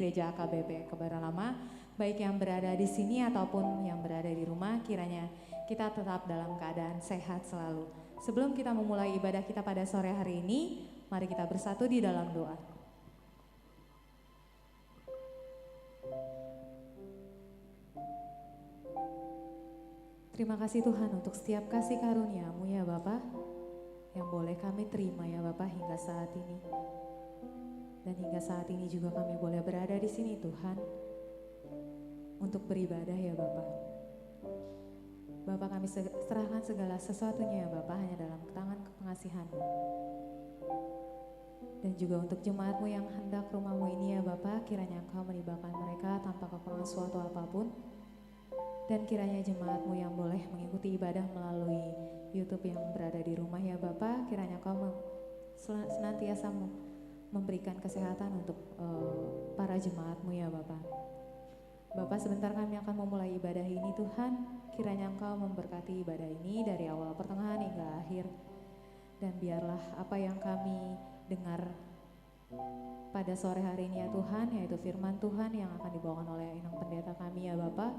Gereja AKBP Kebayoran Lama, baik yang berada di sini ataupun yang berada di rumah, kiranya kita tetap dalam keadaan sehat selalu. Sebelum kita memulai ibadah kita pada sore hari ini, mari kita bersatu di dalam doa. Terima kasih Tuhan untuk setiap kasih karunia-Mu ya Bapa, yang boleh kami terima ya Bapa hingga saat ini. Dan hingga saat ini juga kami boleh berada di sini Tuhan, untuk beribadah ya Bapa. Bapa, kami serahkan segala sesuatunya ya Bapa hanya dalam tangan pengasihan-Mu. Dan juga untuk jemaat-Mu yang hendak rumah-Mu ini ya Bapa, kiranya Engkau melibatkan mereka tanpa kekurangan suatu apapun. Dan kiranya jemaat-Mu yang boleh mengikuti ibadah melalui YouTube yang berada di rumah ya Bapa, kiranya Engkau senantiasa memberikan kesehatan untuk para jemaat-Mu ya Bapa. Bapa, sebentar kami akan memulai ibadah ini Tuhan, kiranya Engkau memberkati ibadah ini dari awal pertengahan hingga akhir. Dan biarlah apa yang kami dengar pada sore hari ini ya Tuhan, yaitu firman Tuhan yang akan dibawakan oleh Inang Pendeta kami ya Bapa,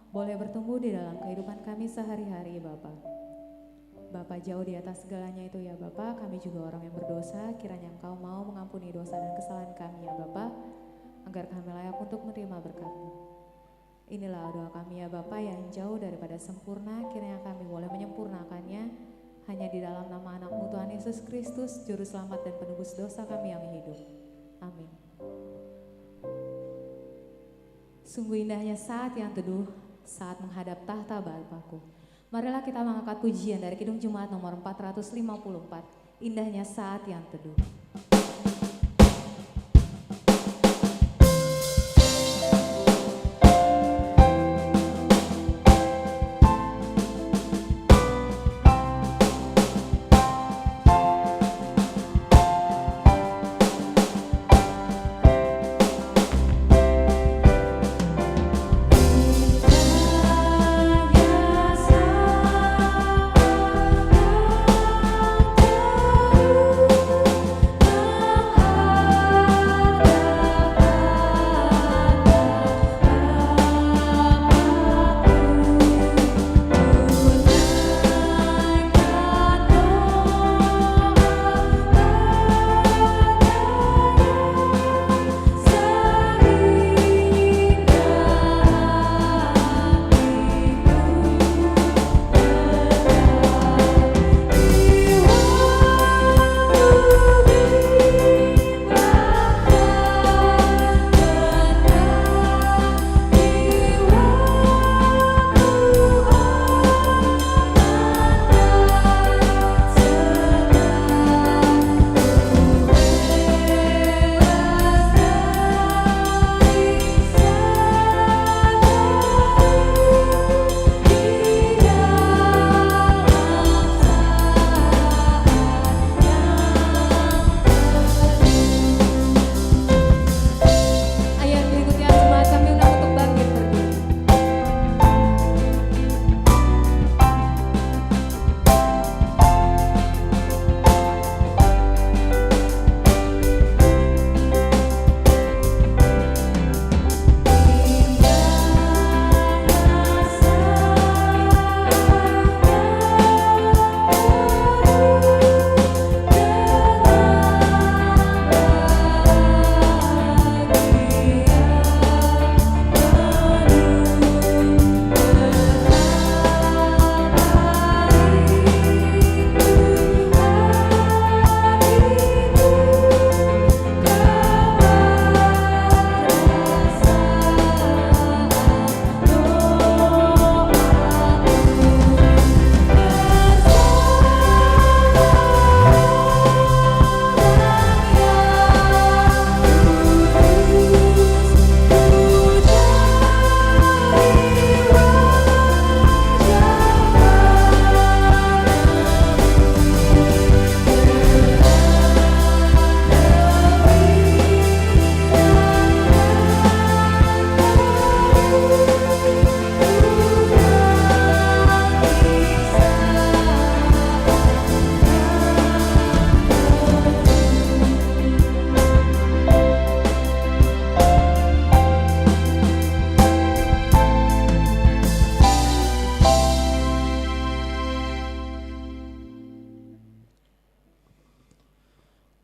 boleh bertumbuh di dalam kehidupan kami sehari-hari Bapa. Bapa, jauh di atas segalanya itu ya Bapa, kami juga orang yang berdosa, kiranya Engkau mau mengampuni dosa dan kesalahan kami ya Bapa, agar kami layak untuk menerima berkat-Mu. Inilah doa kami ya Bapa yang jauh daripada sempurna, kiranya kami boleh menyempurnakannya hanya di dalam nama anak-Mu Tuhan Yesus Kristus, Juru Selamat dan Penebus dosa kami yang hidup. Amin. Sungguh indahnya saat yang teduh, saat menghadap tahta Bapa-Ku. Marilah kita mengangkat pujian dari Kidung Jemaat nomor 454, indahnya saat yang teduh.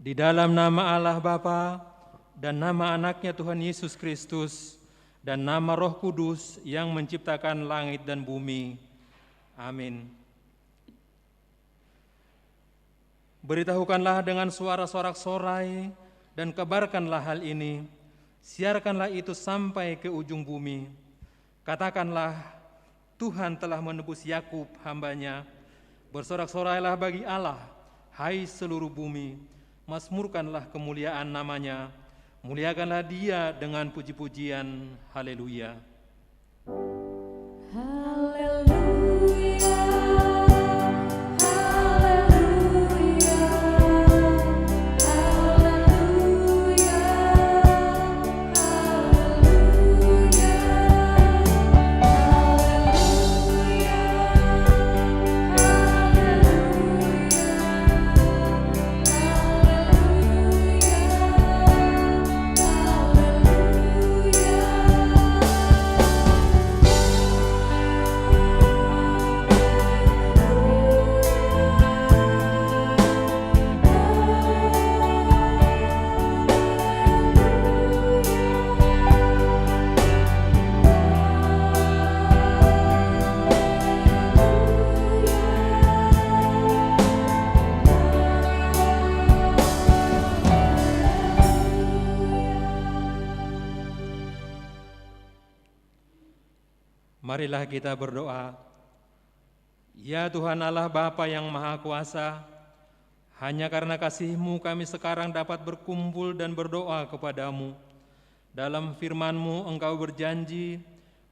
Di dalam nama Allah Bapa dan nama anaknya Tuhan Yesus Kristus dan nama Roh Kudus yang menciptakan langit dan bumi. Amin. Beritahukanlah dengan suara sorak-sorai dan kabarkanlah hal ini. Siarkanlah itu sampai ke ujung bumi. Katakanlah, Tuhan telah menebus Yakub hamba-Nya. Bersorak-sorailah bagi Allah, hai seluruh bumi. Mazmurkanlah kemuliaan nama-Nya. Muliakanlah Dia dengan puji-pujian. Haleluya. Marilah kita berdoa. Ya Tuhan Allah Bapa yang Maha Kuasa, hanya karena kasih-Mu kami sekarang dapat berkumpul dan berdoa kepada-Mu. Dalam firman-Mu Engkau berjanji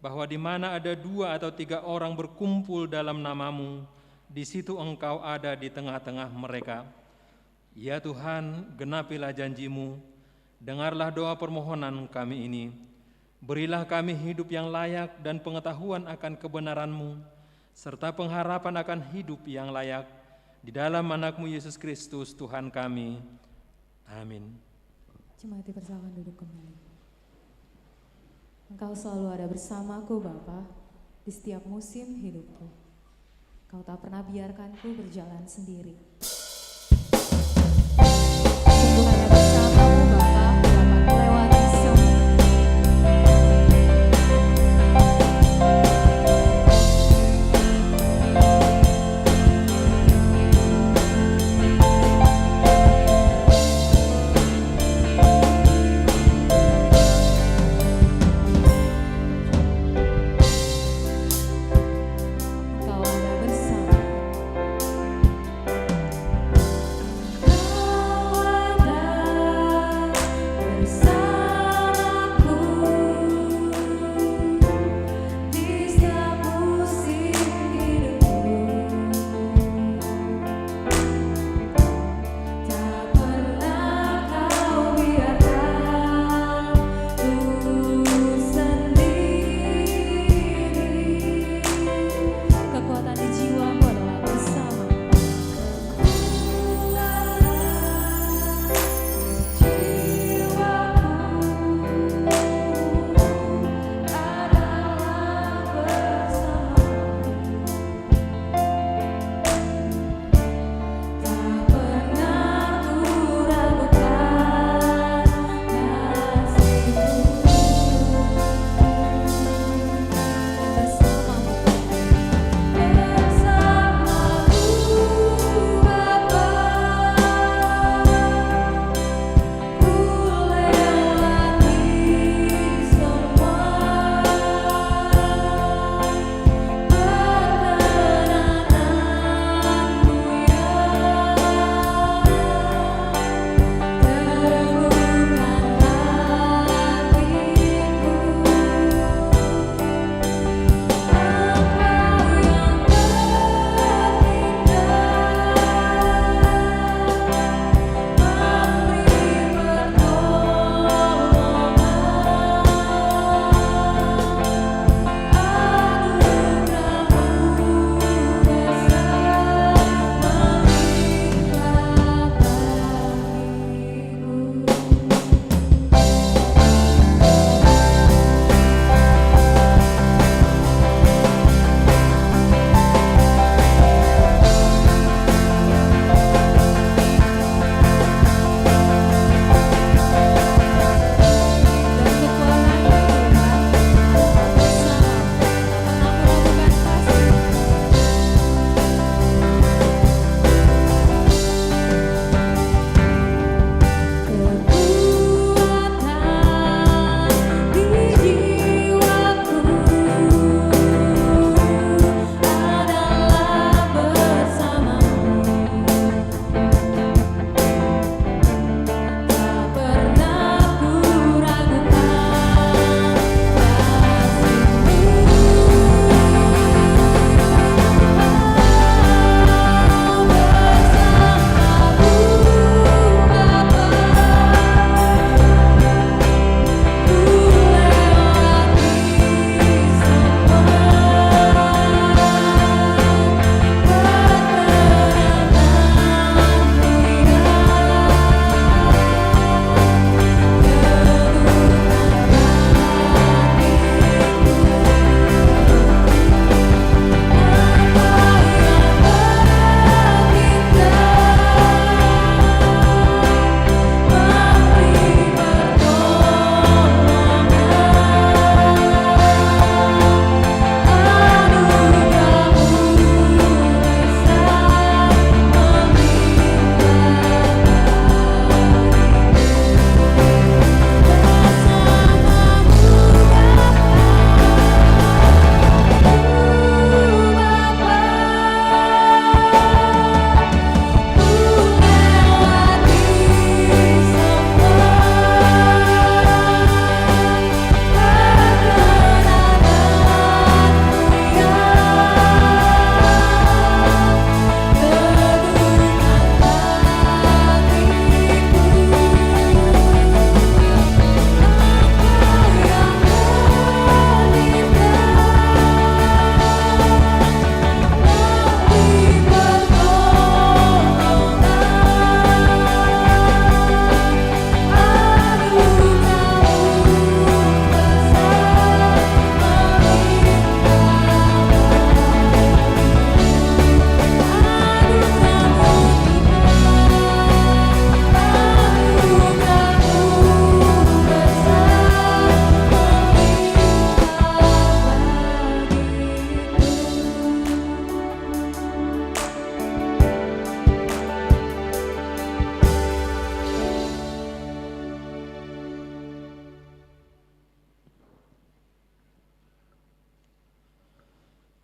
bahwa di mana ada 2 atau 3 orang berkumpul dalam nama-Mu, di situ Engkau ada di tengah-tengah mereka. Ya Tuhan, genapilah janji-Mu, dengarlah doa permohonan kami ini. Berilah kami hidup yang layak dan pengetahuan akan kebenaran-Mu, serta pengharapan akan hidup yang layak, di dalam anak-Mu Yesus Kristus Tuhan kami. Amin. Jemaat dipersilakan duduk kembali. Engkau selalu ada bersamaku Bapa, di setiap musim hidupku. Kau tak pernah biarkanku berjalan sendiri. Sungguh hanya bersamamu Bapa, dapat melewati semua. Engkau ada bersama.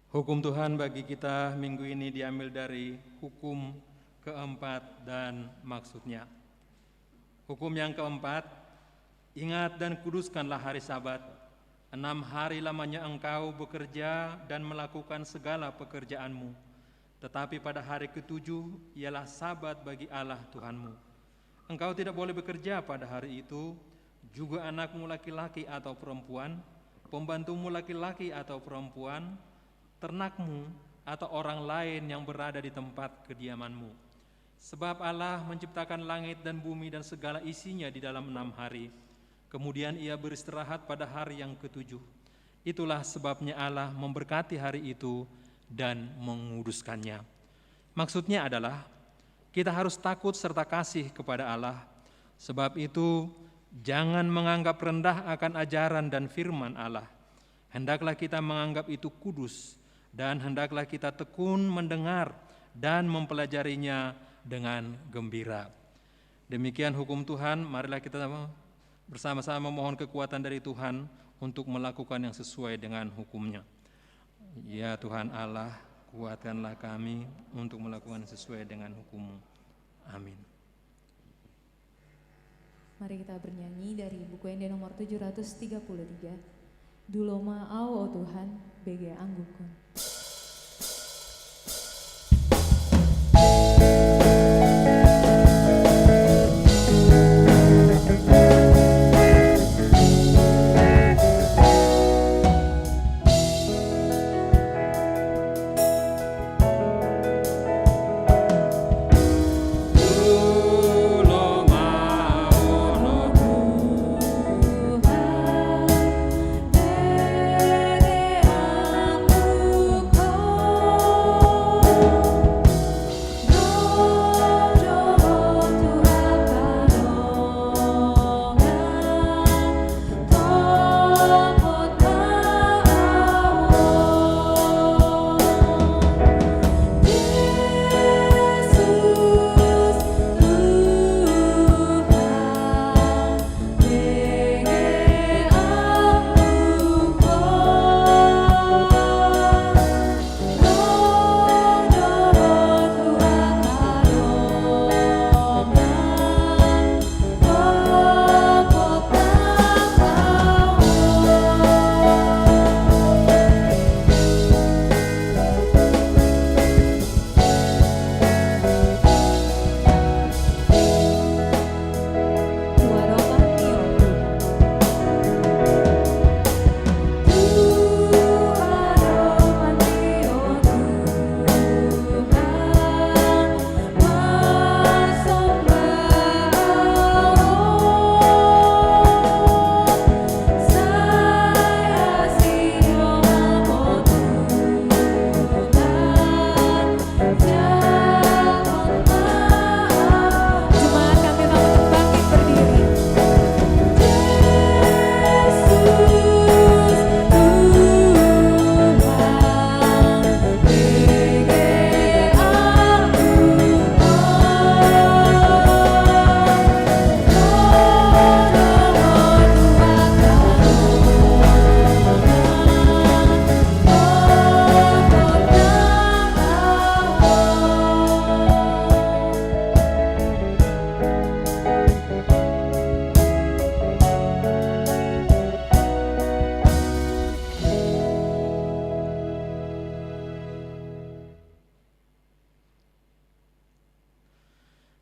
Hukum Tuhan bagi kita minggu ini diambil dari hukum keempat dan maksudnya. Hukum yang keempat, ingat dan kuduskanlah hari Sabat. 6 hari lamanya engkau bekerja dan melakukan segala pekerjaanmu. Tetapi pada hari ketujuh ialah Sabat bagi Allah Tuhanmu. Engkau tidak boleh bekerja pada hari itu, juga anakmu laki-laki atau perempuan, pembantumu laki-laki atau perempuan, ternakmu atau orang lain yang berada di tempat kediamanmu. Sebab Allah menciptakan langit dan bumi dan segala isinya di dalam 6 hari. Kemudian ia beristirahat pada hari yang ketujuh. Itulah sebabnya Allah memberkati hari itu dan menguduskannya. Maksudnya adalah kita harus takut serta kasih kepada Allah. Sebab itu jangan menganggap rendah akan ajaran dan firman Allah. Hendaklah kita menganggap itu kudus, dan hendaklah kita tekun mendengar dan mempelajarinya dengan gembira. Demikian hukum Tuhan, marilah kita bersama-sama mohon kekuatan dari Tuhan untuk melakukan yang sesuai dengan hukum-Nya. Ya Tuhan Allah, kuatkanlah kami untuk melakukan sesuai dengan hukum-Mu. Amin. Mari kita bernyanyi dari buku ND nomor 733. Duloma au o Tuhan, bege anggukun.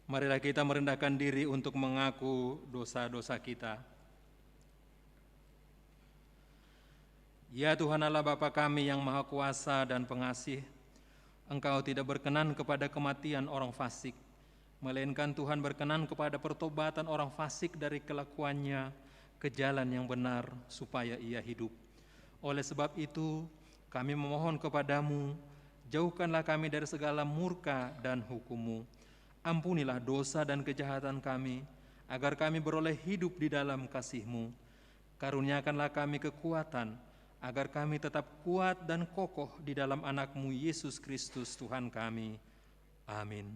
Marilah kita merendahkan diri untuk mengaku dosa-dosa kita. Ya Tuhan Allah Bapa kami yang Maha Kuasa dan Pengasih, Engkau tidak berkenan kepada kematian orang fasik, melainkan Tuhan berkenan kepada pertobatan orang fasik dari kelakuannya ke jalan yang benar supaya ia hidup. Oleh sebab itu, kami memohon kepadamu, jauhkanlah kami dari segala murka dan hukum-Mu. Ampunilah dosa dan kejahatan kami, agar kami beroleh hidup di dalam kasih-Mu. Karuniakanlah kami kekuatan, agar kami tetap kuat dan kokoh di dalam anak-Mu Yesus Kristus Tuhan kami. Amin.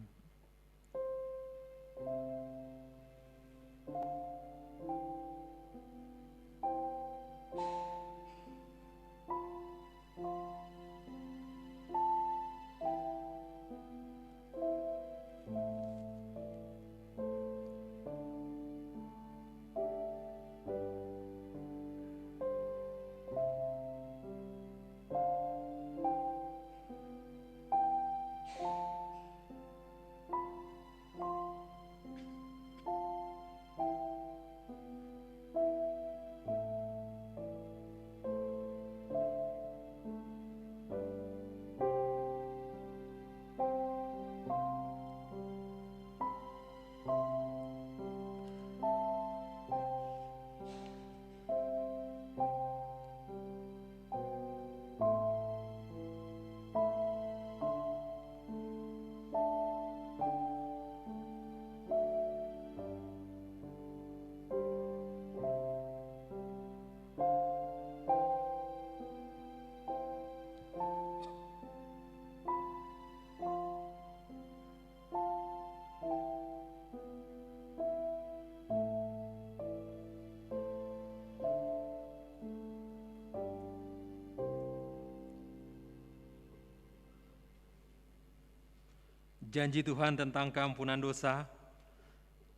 janji Tuhan tentang keampunan dosa.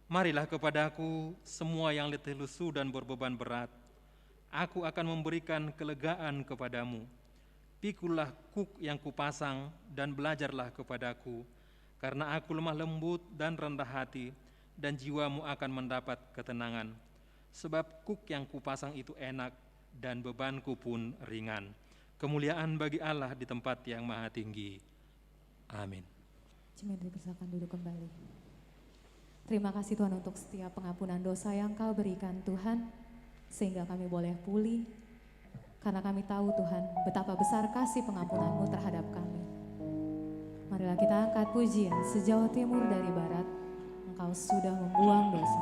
Marilah kepadaku semua yang letih lesu dan berbeban berat, aku akan memberikan kelegaan kepadamu. Pikulah kuk yang kupasang dan belajarlah kepadaku, karena aku lemah lembut dan rendah hati, dan jiwamu akan mendapat ketenangan. Sebab kuk yang kupasang itu enak, dan bebanku pun ringan. Kemuliaan bagi Allah di tempat yang maha tinggi. Amin. Jemaat dipersilakan duduk kembali. Terima kasih Tuhan untuk setiap pengampunan dosa yang Kau berikan Tuhan, sehingga kami boleh pulih, karena kami tahu Tuhan betapa besar kasih pengampunan-Mu terhadap kami. Marilah kita angkat pujian sejauh timur dari barat, Engkau sudah membuang dosa.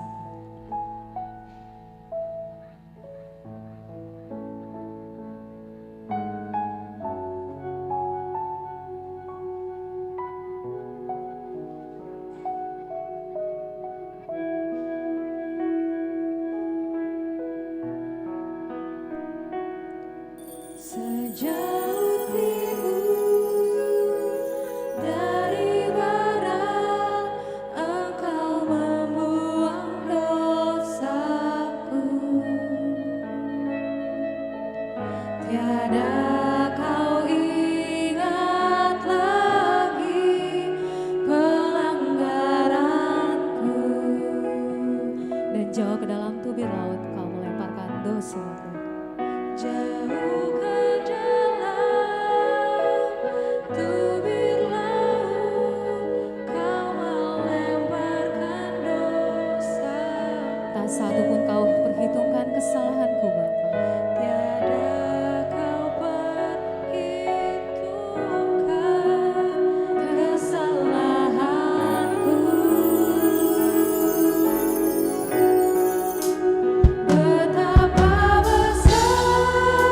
Sejauh timur dari barat, Engkau membuang dosaku. Tiada Kau ingat lagi pelanggaranku, Dan jauh ke dalam tubir laut Kau melemparkan dosaku. jauh ke dalam tubir laut, Kau melemparkan dosa. Tak satu pun Kau perhitungkan kesalahanku Bapa. Tiada Kau perhitungkan kesalahanku. Betapa besar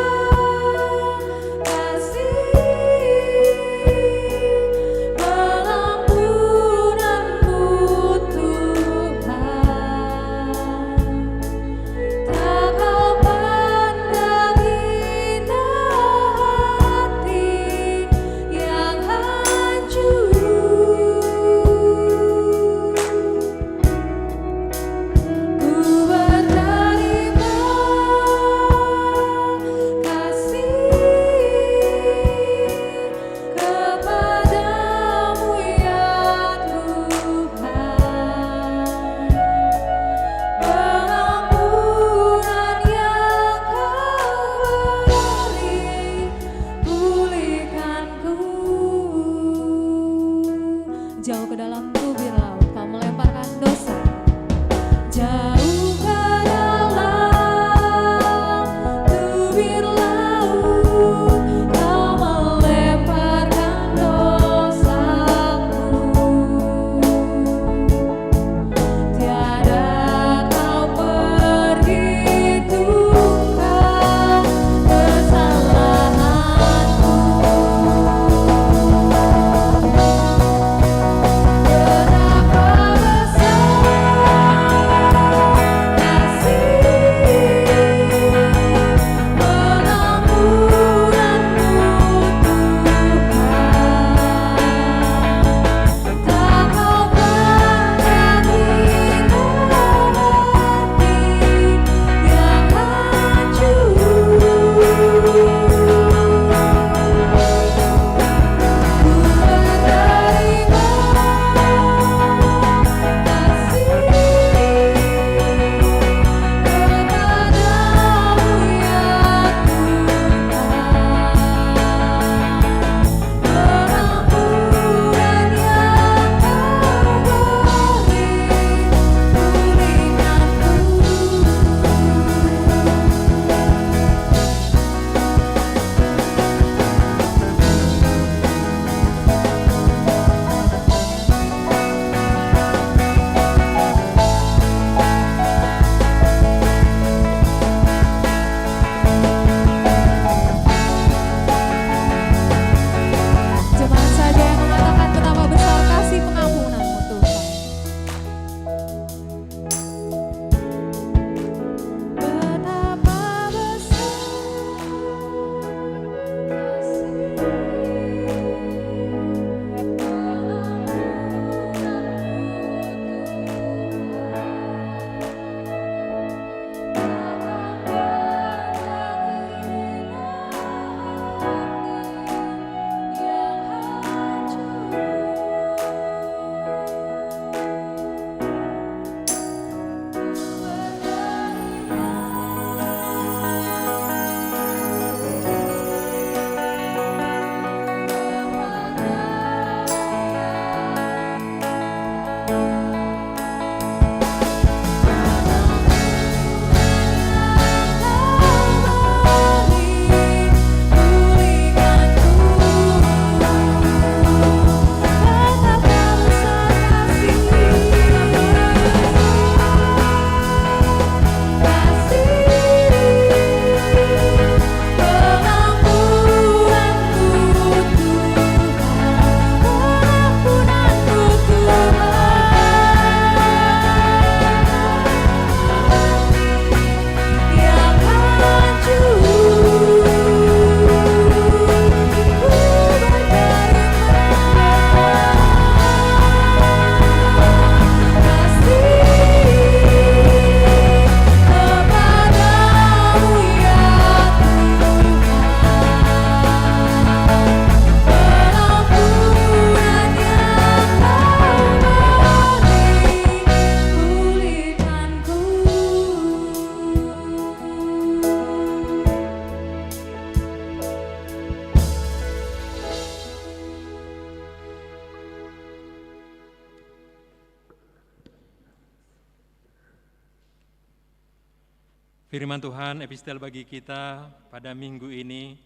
Firman Tuhan epistel bagi kita pada minggu ini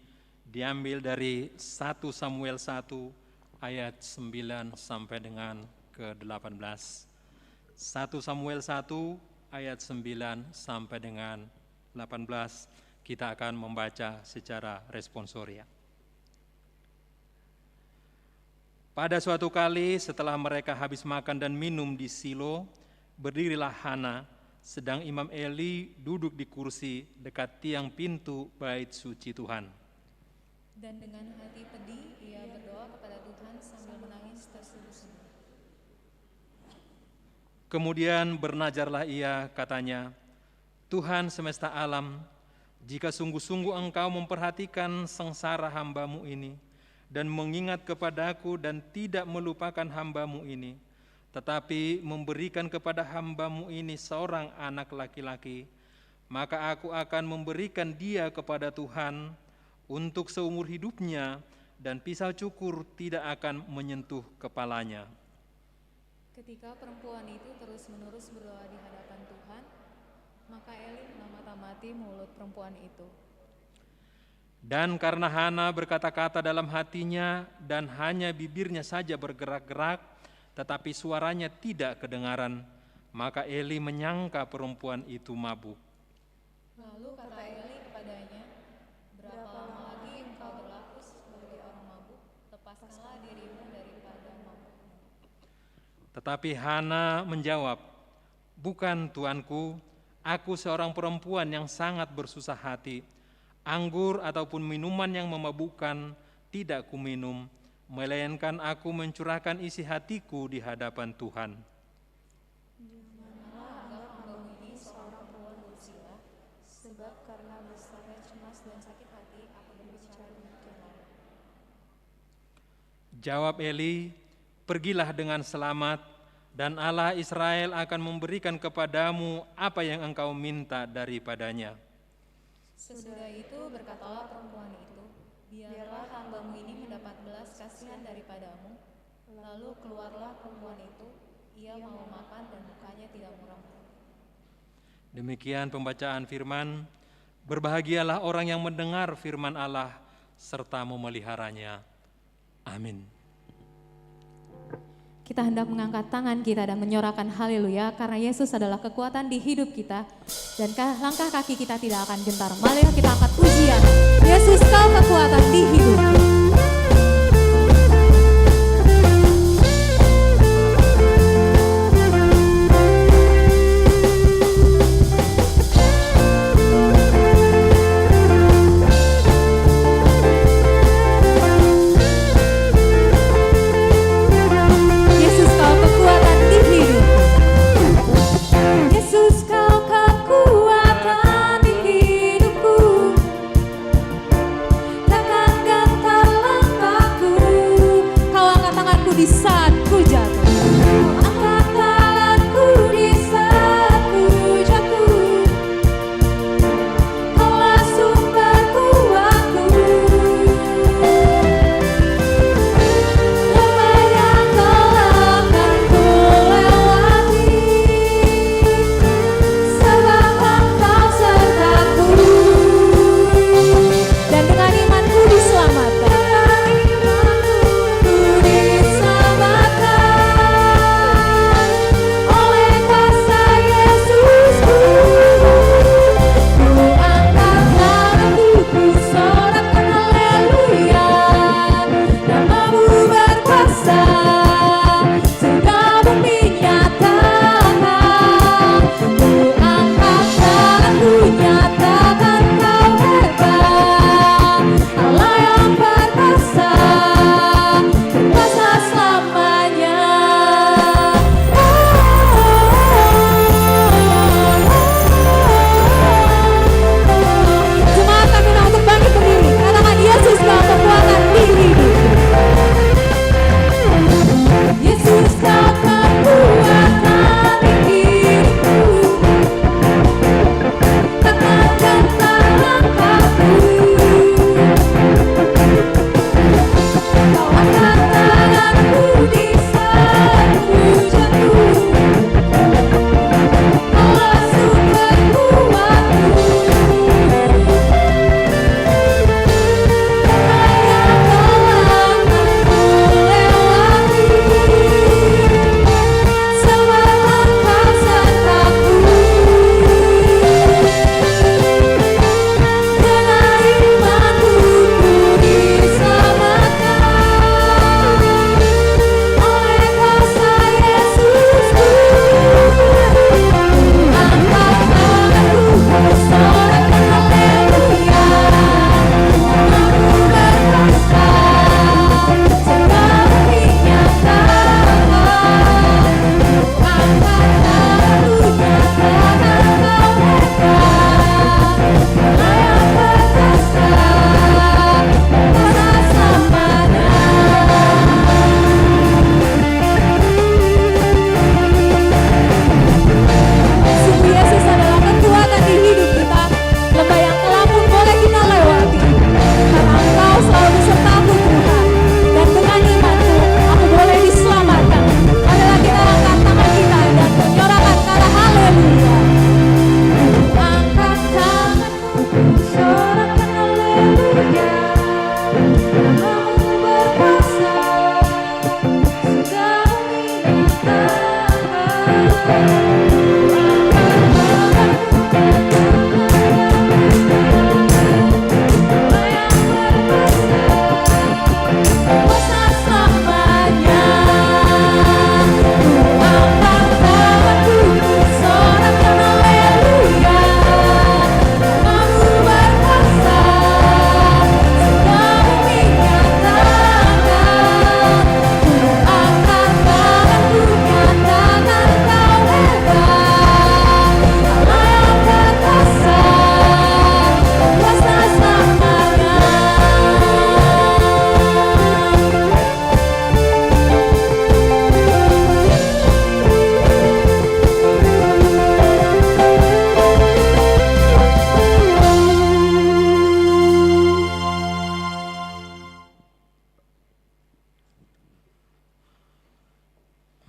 diambil dari 1 Samuel 1 ayat 9 sampai dengan ke-18. 1 Samuel 1 ayat 9 sampai dengan 18. Kita akan membaca secara responsoria. Pada suatu kali setelah mereka habis makan dan minum di Silo, berdirilah Hana, sedang Imam Eli duduk di kursi dekat tiang pintu bait suci Tuhan. Dan dengan hati pedih, ia berdoa kepada Tuhan sambil menangis terseduh-seduh. Kemudian bernajarlah ia, katanya, Tuhan semesta alam, jika sungguh-sungguh Engkau memperhatikan sengsara hamba-Mu ini, dan mengingat kepadaku dan tidak melupakan hamba-Mu ini, tetapi memberikan kepada hamba-Mu ini seorang anak laki-laki, maka aku akan memberikan dia kepada Tuhan untuk seumur hidupnya, dan pisau cukur tidak akan menyentuh kepalanya. Ketika perempuan itu terus-menerus berdoa di hadapan Tuhan, maka Eli menamati mulut perempuan itu. Dan karena Hana berkata-kata dalam hatinya dan hanya bibirnya saja bergerak-gerak, tetapi suaranya tidak kedengaran, maka Eli menyangka perempuan itu mabuk. Lalu kata Eli kepadanya, berapa lama lagi engkau berlaku sebagai orang mabuk? Lepaskanlah dirimu daripada mabuk. Tetapi Hana menjawab, bukan tuanku, aku seorang perempuan yang sangat bersusah hati. Anggur ataupun minuman yang memabukkan tidak kuminum, melainkan aku mencurahkan isi hatiku di hadapan Tuhan. Janganlah anggap hambamu ini seorang perempuan berusia, sebab karena besarnya cemas dan sakit hati aku berbicara demikian. Jawab Eli, pergilah dengan selamat, dan Allah Israel akan memberikan kepadamu apa yang engkau minta daripadanya. Sesudah itu berkatalah perempuan itu, biarlah hambamu ini mendapat belas kasihan daripadamu. Lalu keluarlah perempuan itu, ia mau makan dan mukanya tidak muram. Demikian pembacaan firman. Berbahagialah orang yang mendengar firman Allah serta memeliharanya. Amin. Kita hendak mengangkat tangan kita dan menyorakan haleluya karena Yesus adalah kekuatan di hidup kita dan langkah kaki kita tidak akan gentar. Mari kita angkat pujian. Yesus, Kau kekuatan di hidup. Yesus kau kekuatan di hidupku.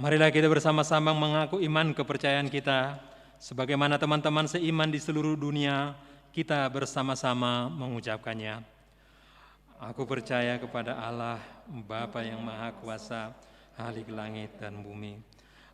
Marilah kita bersama-sama mengaku iman kepercayaan kita. Sebagaimana teman-teman seiman di seluruh dunia, kita bersama-sama mengucapkannya. Aku percaya kepada Allah, Bapa yang Maha Kuasa, Khalik langit dan bumi.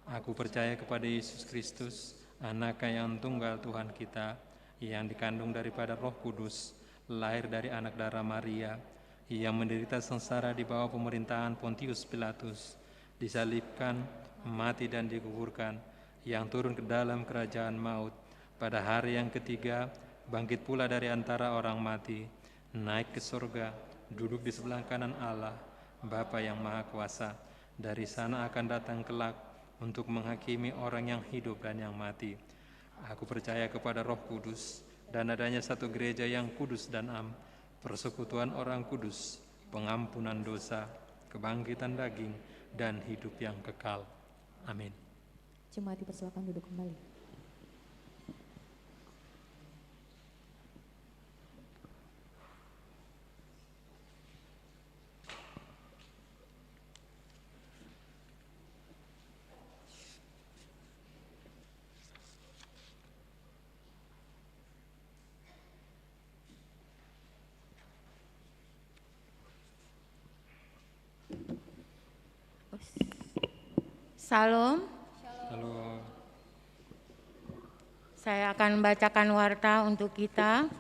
Aku percaya kepada Yesus Kristus, Anak yang tunggal Tuhan kita, yang dikandung daripada Roh Kudus, lahir dari anak darah Maria, yang menderita sengsara di bawah pemerintahan Pontius Pilatus, disalibkan, mati dan dikuburkan, yang turun ke dalam kerajaan maut, pada hari yang ketiga bangkit pula dari antara orang mati, naik ke surga, duduk di sebelah kanan Allah, Bapa yang Maha Kuasa. Dari sana akan datang kelak untuk menghakimi orang yang hidup dan yang mati. Aku percaya kepada Roh Kudus dan adanya satu gereja yang kudus dan am, persekutuan orang kudus, pengampunan dosa, kebangkitan daging, dan hidup yang kekal. Amin. Jemaat dipersilakan duduk kembali. Salam. Halo. Saya akan membacakan warta untuk kita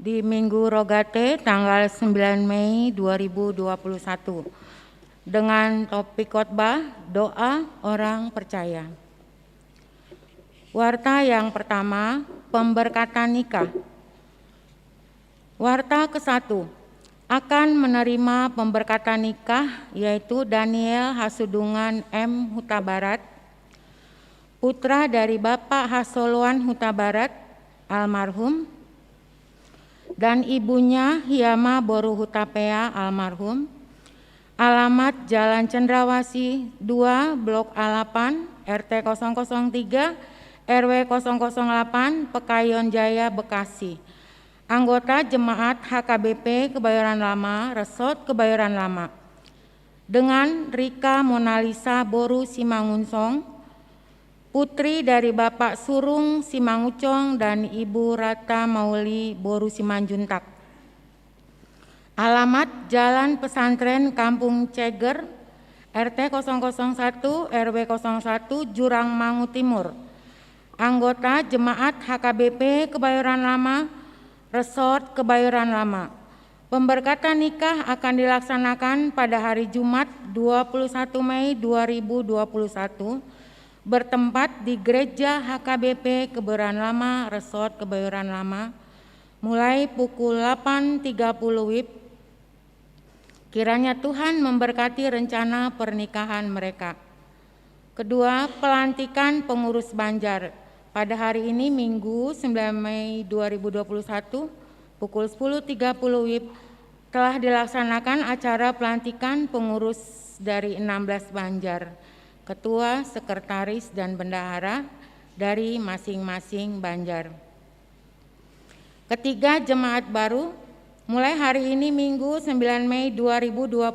di Minggu Rogate tanggal 9 Mei 2021 dengan topik khotbah doa orang percaya. Warta yang pertama, pemberkatan nikah. Warta ke-1, akan menerima pemberkatan nikah yaitu Daniel Hasudungan M. Huta Barat, putra dari Bapak Hasoluan Huta Barat almarhum, dan ibunya Hiama Boru Hutapea almarhum, alamat Jalan Cendrawasih 2, Blok A8, RT 003, RW 008, Pekayon Jaya, Bekasi. Anggota Jemaat HKBP Kebayoran Lama, Resort Kebayoran Lama. Dengan Rika Monalisa Boru Simangunsong, putri dari Bapak Surung Simangucong dan Ibu Rata Mauli Boru Simanjuntak. Alamat Jalan Pesantren Kampung Ceger, RT 001, RW 01, Jurang Mangu Timur. Anggota Jemaat HKBP Kebayoran Lama, Resort Kebayoran Lama. Pemberkatan nikah akan dilaksanakan pada hari Jumat 21 Mei 2021 bertempat di Gereja HKBP Kebayoran Lama, Resort Kebayoran Lama, mulai pukul 8.30 WIB. Kiranya Tuhan memberkati rencana pernikahan mereka. Kedua, pelantikan pengurus Banjar. Pada hari ini Minggu 9 Mei 2021 pukul 10.30 WIB telah dilaksanakan acara pelantikan pengurus dari 16 Banjar, ketua, sekretaris, dan bendahara dari masing-masing Banjar. Ketiga, jemaat baru mulai hari ini Minggu 9 Mei 2021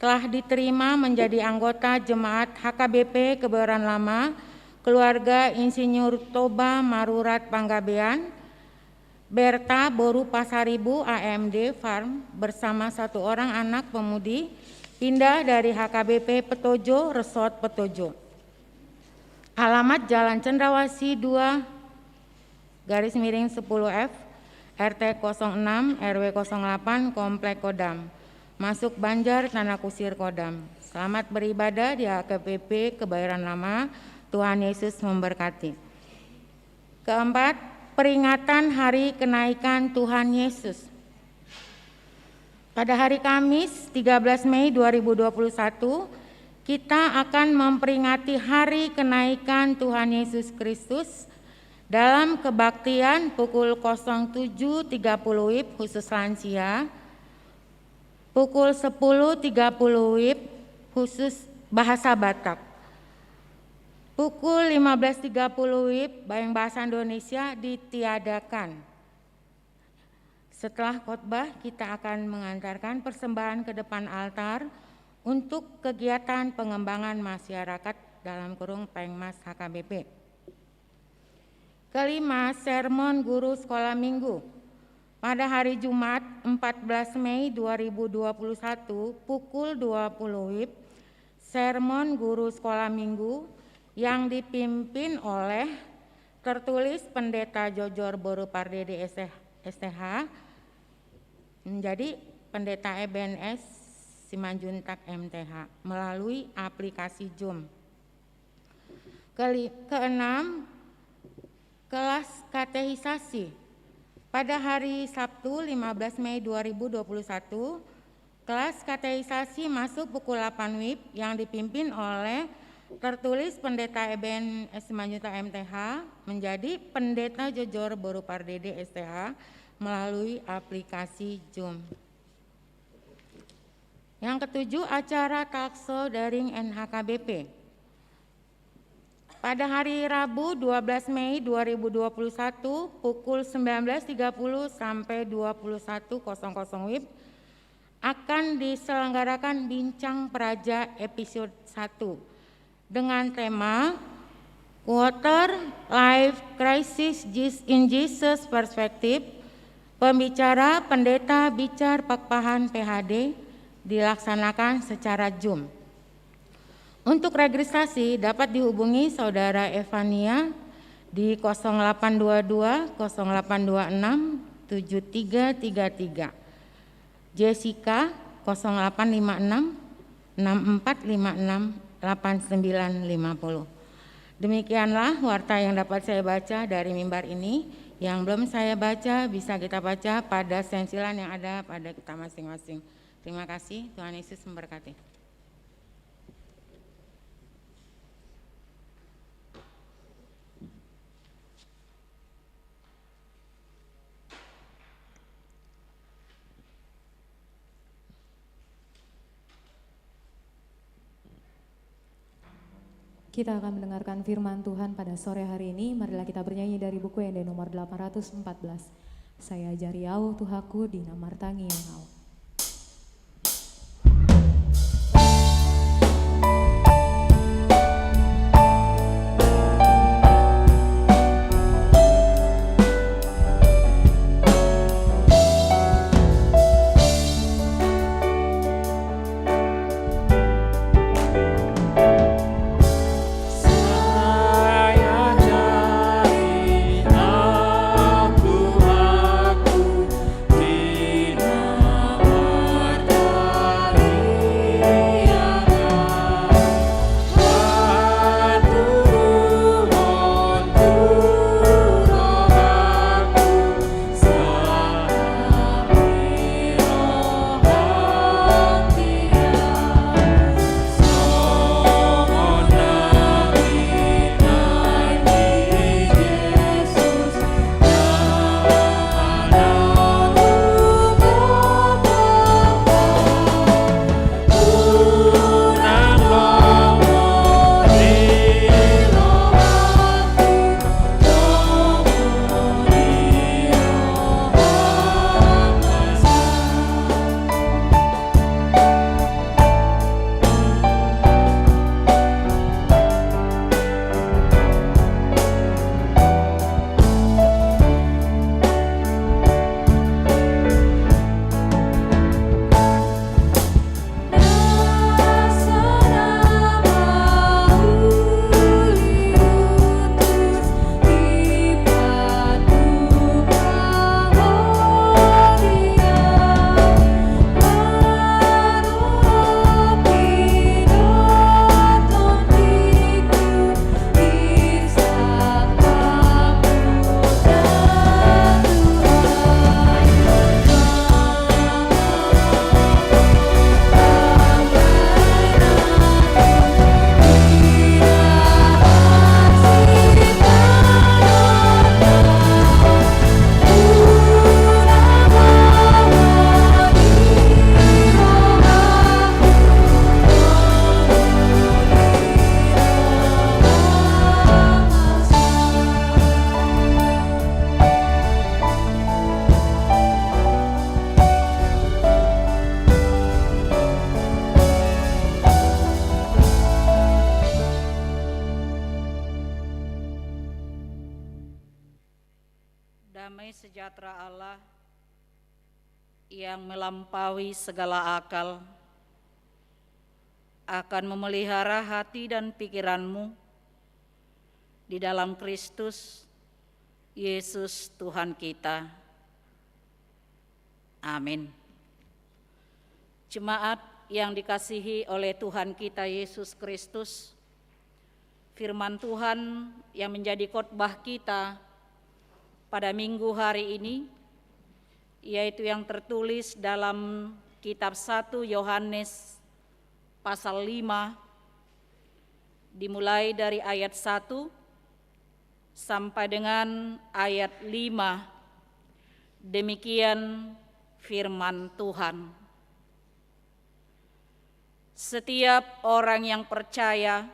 telah diterima menjadi anggota Jemaat HKBP Kebayoran Lama, keluarga Insinyur Toba Marurat Panggabean, Berta Boru Pasaribu AMD Farm bersama satu orang anak pemudi pindah dari HKBP Petojo, Resort Petojo. Alamat Jalan Cendrawasih 2, _10F, RT 06, RW 08, Komplek Kodam. Masuk Banjar, Tanah Kusir Kodam. Selamat beribadah di HKBP Kebayoran Lama. Tuhan Yesus memberkati. Keempat, peringatan Hari Kenaikan Tuhan Yesus. Pada hari Kamis 13 Mei 2021, kita akan memperingati Hari Kenaikan Tuhan Yesus Kristus dalam kebaktian pukul 07.30 WIB khusus lansia, pukul 10.30 WIB khusus bahasa Batak. Pukul 15.30 WIB Bayang Bahasa Indonesia ditiadakan. Setelah khotbah kita akan mengantarkan persembahan ke depan altar untuk kegiatan pengembangan masyarakat dalam kurung Pengmas HKBP. Kelima, sermon guru sekolah minggu. Pada hari Jumat 14 Mei 2021 pukul 20 WIB, sermon guru sekolah minggu yang dipimpin oleh tertulis Pendeta Jojor Boru Pardede STH menjadi Pendeta EBNS Simanjuntak MTH melalui aplikasi Zoom. Keenam, kelas katehisasi. Pada hari Sabtu 15 Mei 2021, kelas katehisasi masuk pukul 8 WIB yang dipimpin oleh tertulis Pendeta EBNS Simanjuntak MTH menjadi Pendeta Jojor Boru Pardede STH melalui aplikasi Zoom. Yang ketujuh, acara talkshow daring NHKBP. Pada hari Rabu 12 Mei 2021 pukul 19.30 sampai 21.00 WIB akan diselenggarakan Bincang Praja episode 1 dengan tema Quarter Life Crisis in Jesus Perspective. Pembicara Pendeta Bicar Pakpahan PhD dilaksanakan secara Zoom. Untuk registrasi dapat dihubungi Saudara Evania di 0822 0826 7333, Jessica 0856 6456 8950. Demikianlah warta yang dapat saya baca dari mimbar ini. Yang belum saya baca bisa kita baca pada sensilan yang ada pada kita masing-masing. Terima kasih, Tuhan Yesus memberkati. Kita akan mendengarkan firman Tuhan pada sore hari ini. Marilah kita bernyanyi dari buku yang nomor 814. Saya Jariau Tuhaku di Namartangi Engau. Aku di sejahtera Allah yang melampaui segala akal akan memelihara hati dan pikiranmu di dalam Kristus Yesus Tuhan kita. Amin. Jemaat yang dikasihi oleh Tuhan kita Yesus Kristus, firman Tuhan yang menjadi khotbah kita pada minggu hari ini, yaitu yang tertulis dalam kitab 1 Yohanes pasal 5, dimulai dari ayat 1 sampai dengan ayat 5. Demikian firman Tuhan. Setiap orang yang percaya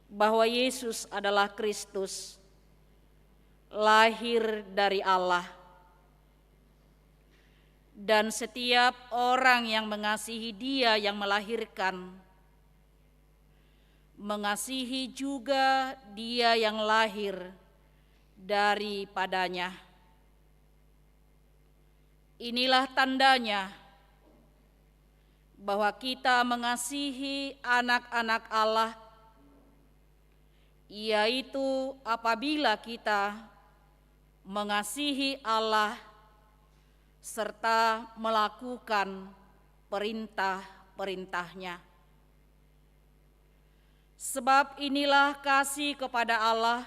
bahwa Yesus adalah Kristus, lahir dari Allah, dan setiap orang yang mengasihi Dia yang melahirkan, mengasihi juga Dia yang lahir daripadanya. Inilah tandanya bahwa kita mengasihi anak-anak Allah, yaitu apabila kita mengasihi Allah serta melakukan perintah-perintahnya. Sebab inilah kasih kepada Allah,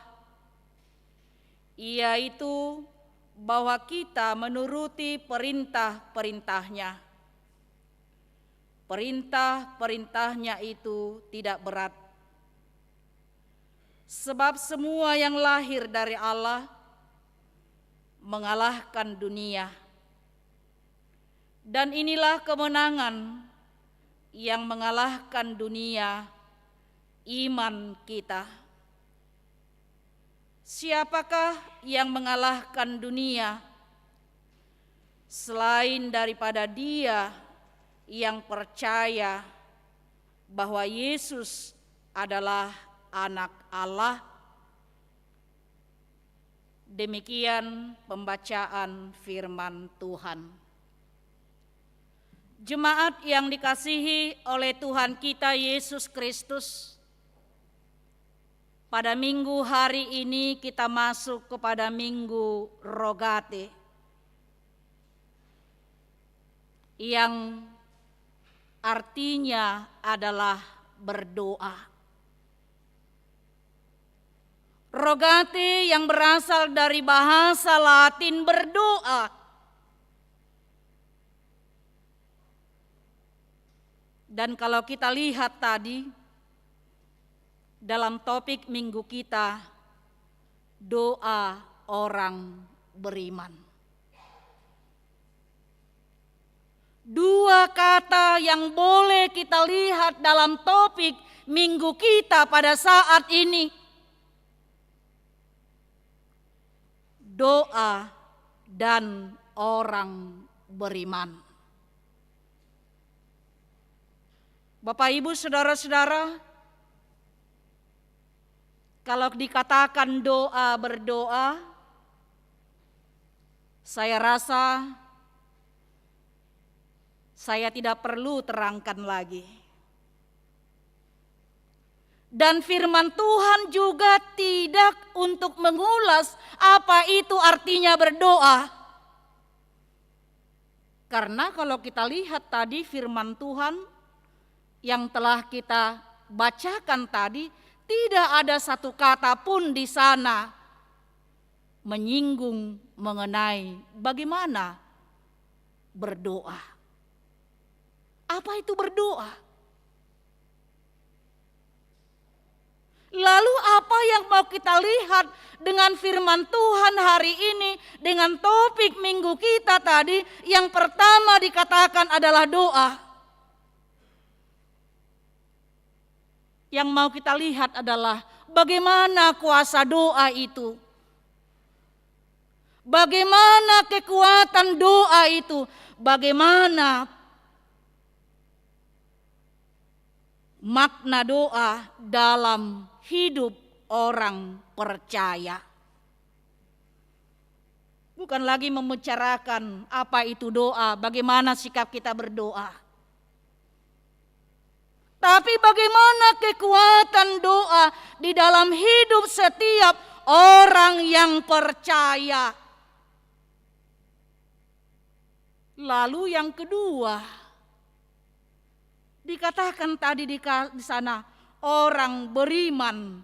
yaitu bahwa kita menuruti perintah-perintahnya. Perintah-perintahnya itu tidak berat. Sebab semua yang lahir dari Allah mengalahkan dunia. Dan inilah kemenangan yang mengalahkan dunia, iman kita. Siapakah yang mengalahkan dunia selain daripada Dia yang percaya bahwa Yesus adalah Anak Allah? Demikian pembacaan firman Tuhan. Jemaat yang dikasihi oleh Tuhan kita Yesus Kristus, pada minggu hari ini kita masuk kepada Minggu Rogate, yang artinya adalah berdoa. Rogate yang berasal dari bahasa Latin berdoa. Dan kalau kita lihat tadi dalam topik minggu kita, doa orang beriman. Dua kata yang boleh kita lihat dalam topik minggu kita pada saat ini. Doa dan orang beriman. Bapak, Ibu, saudara-saudara, kalau dikatakan doa berdoa, saya rasa saya tidak perlu terangkan lagi. Dan firman Tuhan juga tidak untuk mengulas apa itu artinya berdoa. Karena kalau kita lihat tadi firman Tuhan yang telah kita bacakan tadi, tidak ada satu kata pun di sana menyinggung mengenai bagaimana berdoa. Apa itu berdoa? Lalu apa yang mau kita lihat dengan firman Tuhan hari ini, dengan topik minggu kita tadi, yang pertama dikatakan adalah doa. Yang mau kita lihat adalah bagaimana kuasa doa itu. Bagaimana kekuatan doa itu. Bagaimana makna doa dalam hidup orang percaya. Bukan lagi membicarakan apa itu doa, bagaimana sikap kita berdoa. Tapi bagaimana kekuatan doa di dalam hidup setiap orang yang percaya. Lalu yang kedua, dikatakan tadi di sana, orang beriman,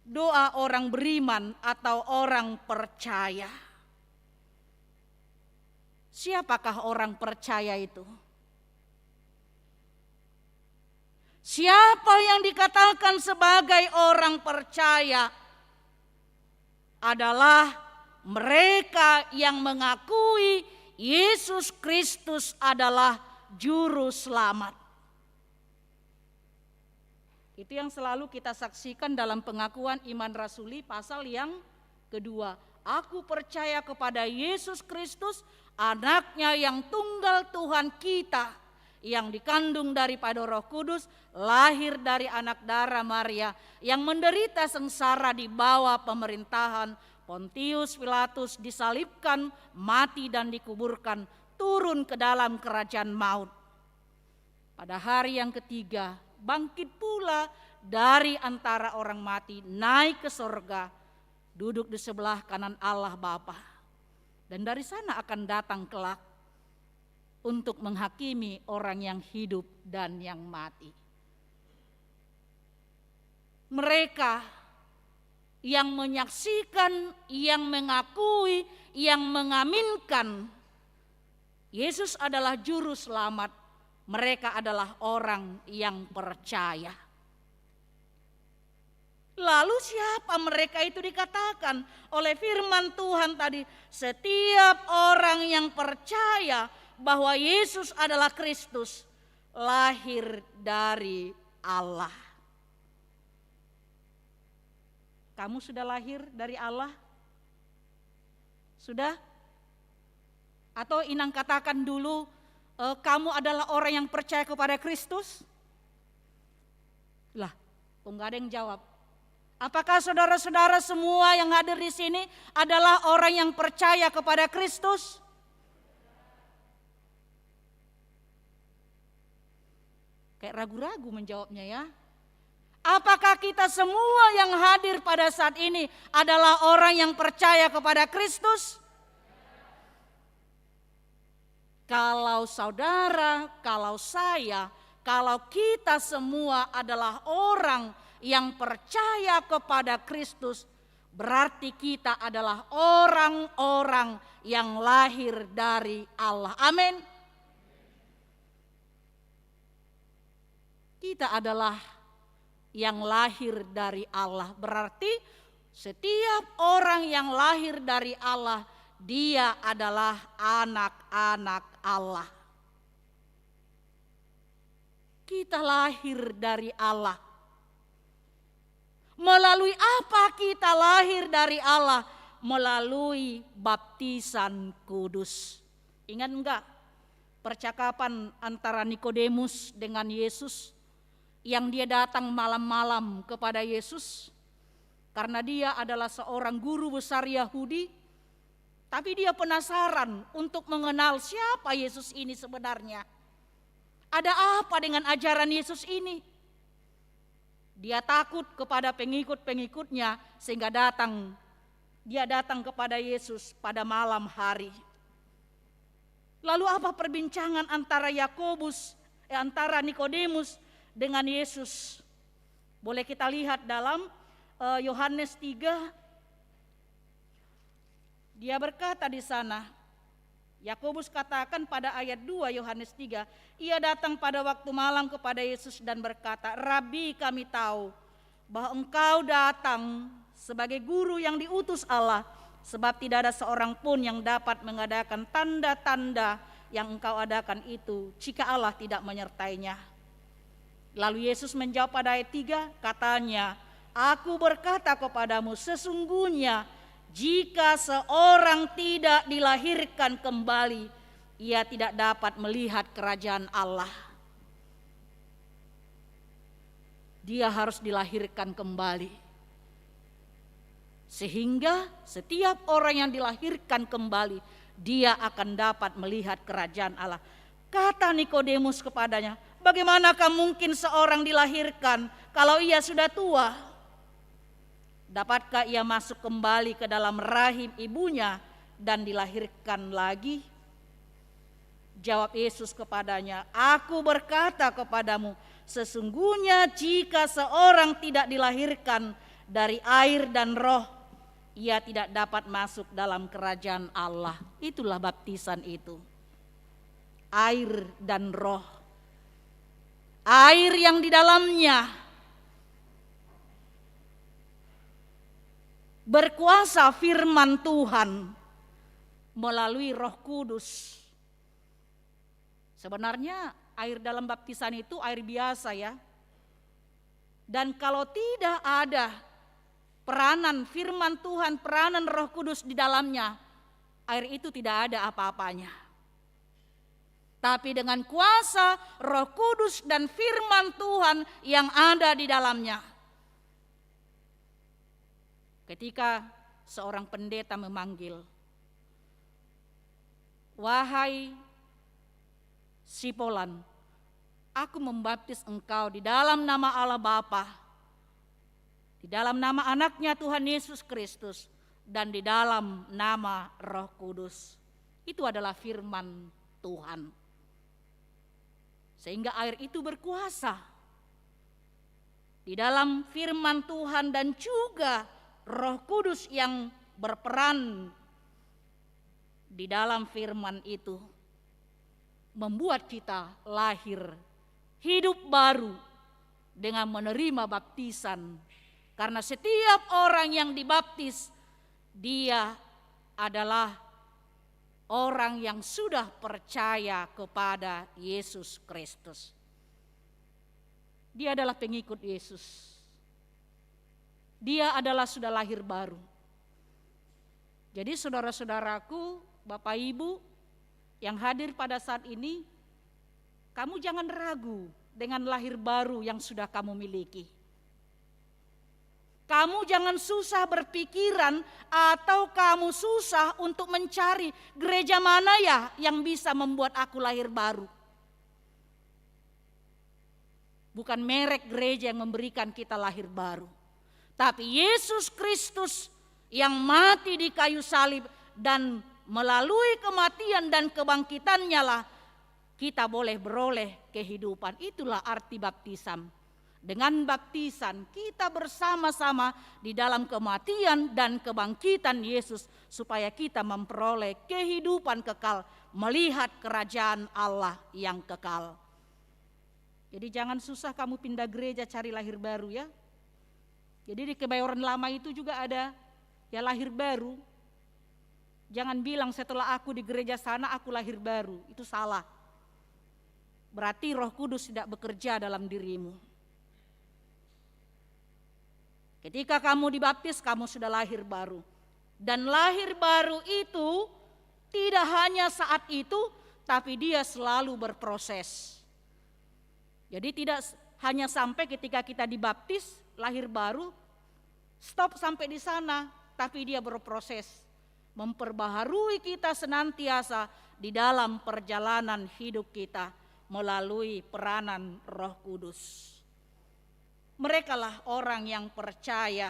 doa orang beriman atau orang percaya. Siapakah orang percaya itu? Siapa yang dikatakan sebagai orang percaya? Adalah mereka yang mengakui Yesus Kristus adalah juru selamat. Itu yang selalu kita saksikan dalam pengakuan iman rasuli pasal yang kedua. Aku percaya kepada Yesus Kristus, anaknya yang tunggal Tuhan kita, yang dikandung daripada Roh Kudus, lahir dari anak darah Maria, yang menderita sengsara di bawah pemerintahan Pontius Pilatus, disalibkan, mati dan dikuburkan, turun ke dalam kerajaan maut. Pada hari yang ketiga, bangkit pula dari antara orang mati, naik ke sorga, duduk di sebelah kanan Allah Bapa. Dan dari sana akan datang kelak untuk menghakimi orang yang hidup dan yang mati. Mereka yang menyaksikan, yang mengakui, yang mengaminkan Yesus adalah juru selamat, mereka adalah orang yang percaya. Lalu siapa mereka itu dikatakan oleh firman Tuhan tadi? Setiap orang yang percaya bahwa Yesus adalah Kristus, lahir dari Allah. Kamu sudah lahir dari Allah? Sudah? Atau Inang katakan dulu, kamu adalah orang yang percaya kepada Kristus? Lah, kok nggak ada yang jawab? Apakah saudara-saudara semua yang hadir di sini adalah orang yang percaya kepada Kristus? Kayak ragu-ragu menjawabnya ya. Apakah kita semua yang hadir pada saat ini adalah orang yang percaya kepada Kristus? Kalau saudara, kalau saya, kalau kita semua adalah orang yang percaya kepada Kristus, berarti kita adalah orang-orang yang lahir dari Allah. Amin. Kita adalah yang lahir dari Allah. Berarti setiap orang yang lahir dari Allah, dia adalah anak-anak Allah. Kita lahir dari Allah. Melalui apa kita lahir dari Allah? Melalui baptisan kudus. Ingat enggak percakapan antara Nikodemus dengan Yesus? Yang dia datang malam-malam kepada Yesus karena dia adalah seorang guru besar Yahudi, tapi dia penasaran untuk mengenal siapa Yesus ini sebenarnya. Ada apa dengan ajaran Yesus ini? Dia takut kepada pengikut-pengikutnya sehingga dia datang kepada Yesus pada malam hari. Lalu apa perbincangan antara antara Nikodemus dengan Yesus? Boleh kita lihat dalam Yohanes 3. Dia berkata di sana, Yakobus katakan pada ayat 2 Yohanes 3, ia datang pada waktu malam kepada Yesus dan berkata, Rabi, kami tahu bahwa engkau datang sebagai guru yang diutus Allah, sebab tidak ada seorang pun yang dapat mengadakan tanda-tanda yang engkau adakan itu jika Allah tidak menyertainya. Lalu Yesus menjawab pada ayat 3, katanya, aku berkata kepadamu, sesungguhnya jika seorang tidak dilahirkan kembali, ia tidak dapat melihat kerajaan Allah. Dia harus dilahirkan kembali. Sehingga setiap orang yang dilahirkan kembali, dia akan dapat melihat kerajaan Allah. Kata Nikodemus kepadanya, bagaimanakah mungkin seorang dilahirkan kalau ia sudah tua? Dapatkah ia masuk kembali ke dalam rahim ibunya dan dilahirkan lagi? Jawab Yesus kepadanya, aku berkata kepadamu, sesungguhnya jika seorang tidak dilahirkan dari air dan roh, ia tidak dapat masuk dalam kerajaan Allah. Itulah baptisan itu. Air dan roh. Air yang di dalamnya berkuasa firman Tuhan melalui Roh Kudus. Sebenarnya air dalam baptisan itu air biasa ya. Dan kalau tidak ada peranan firman Tuhan, peranan Roh Kudus di dalamnya, air itu tidak ada apa-apanya. Tapi dengan kuasa Roh Kudus dan firman Tuhan yang ada di dalamnya, ketika seorang pendeta memanggil, wahai Sipolan, aku membaptis engkau di dalam nama Allah Bapa, di dalam nama anaknya Tuhan Yesus Kristus, dan di dalam nama Roh Kudus. Itu adalah firman Tuhan. Sehingga air itu berkuasa. Di dalam firman Tuhan dan juga Roh Kudus yang berperan di dalam firman itu membuat kita lahir hidup baru dengan menerima baptisan. Karena setiap orang yang dibaptis, dia adalah orang yang sudah percaya kepada Yesus Kristus. Dia adalah pengikut Yesus. Dia adalah sudah lahir baru. Jadi saudara-saudaraku, Bapak Ibu yang hadir pada saat ini, kamu jangan ragu dengan lahir baru yang sudah kamu miliki. Kamu jangan susah berpikiran atau kamu susah untuk mencari gereja mana ya yang bisa membuat aku lahir baru. Bukan merek gereja yang memberikan kita lahir baru, tapi Yesus Kristus yang mati di kayu salib dan melalui kematian dan kebangkitannya lah kita boleh beroleh kehidupan. Itulah arti baptisan. Dengan baptisan kita bersama-sama di dalam kematian dan kebangkitan Yesus, supaya kita memperoleh kehidupan kekal, melihat kerajaan Allah yang kekal. Jadi jangan susah kamu pindah gereja cari lahir baru ya. Jadi di Kebayoran Lama itu juga ada ya lahir baru. Jangan bilang setelah aku di gereja sana aku lahir baru, itu salah. Berarti Roh Kudus tidak bekerja dalam dirimu. Ketika kamu dibaptis, kamu sudah lahir baru. Dan lahir baru itu tidak hanya saat itu, tapi dia selalu berproses. Jadi tidak hanya sampai ketika kita dibaptis, lahir baru, stop sampai di sana, tapi dia berproses. Memperbaharui kita senantiasa di dalam perjalanan hidup kita melalui peranan Roh Kudus. Merekalah orang yang percaya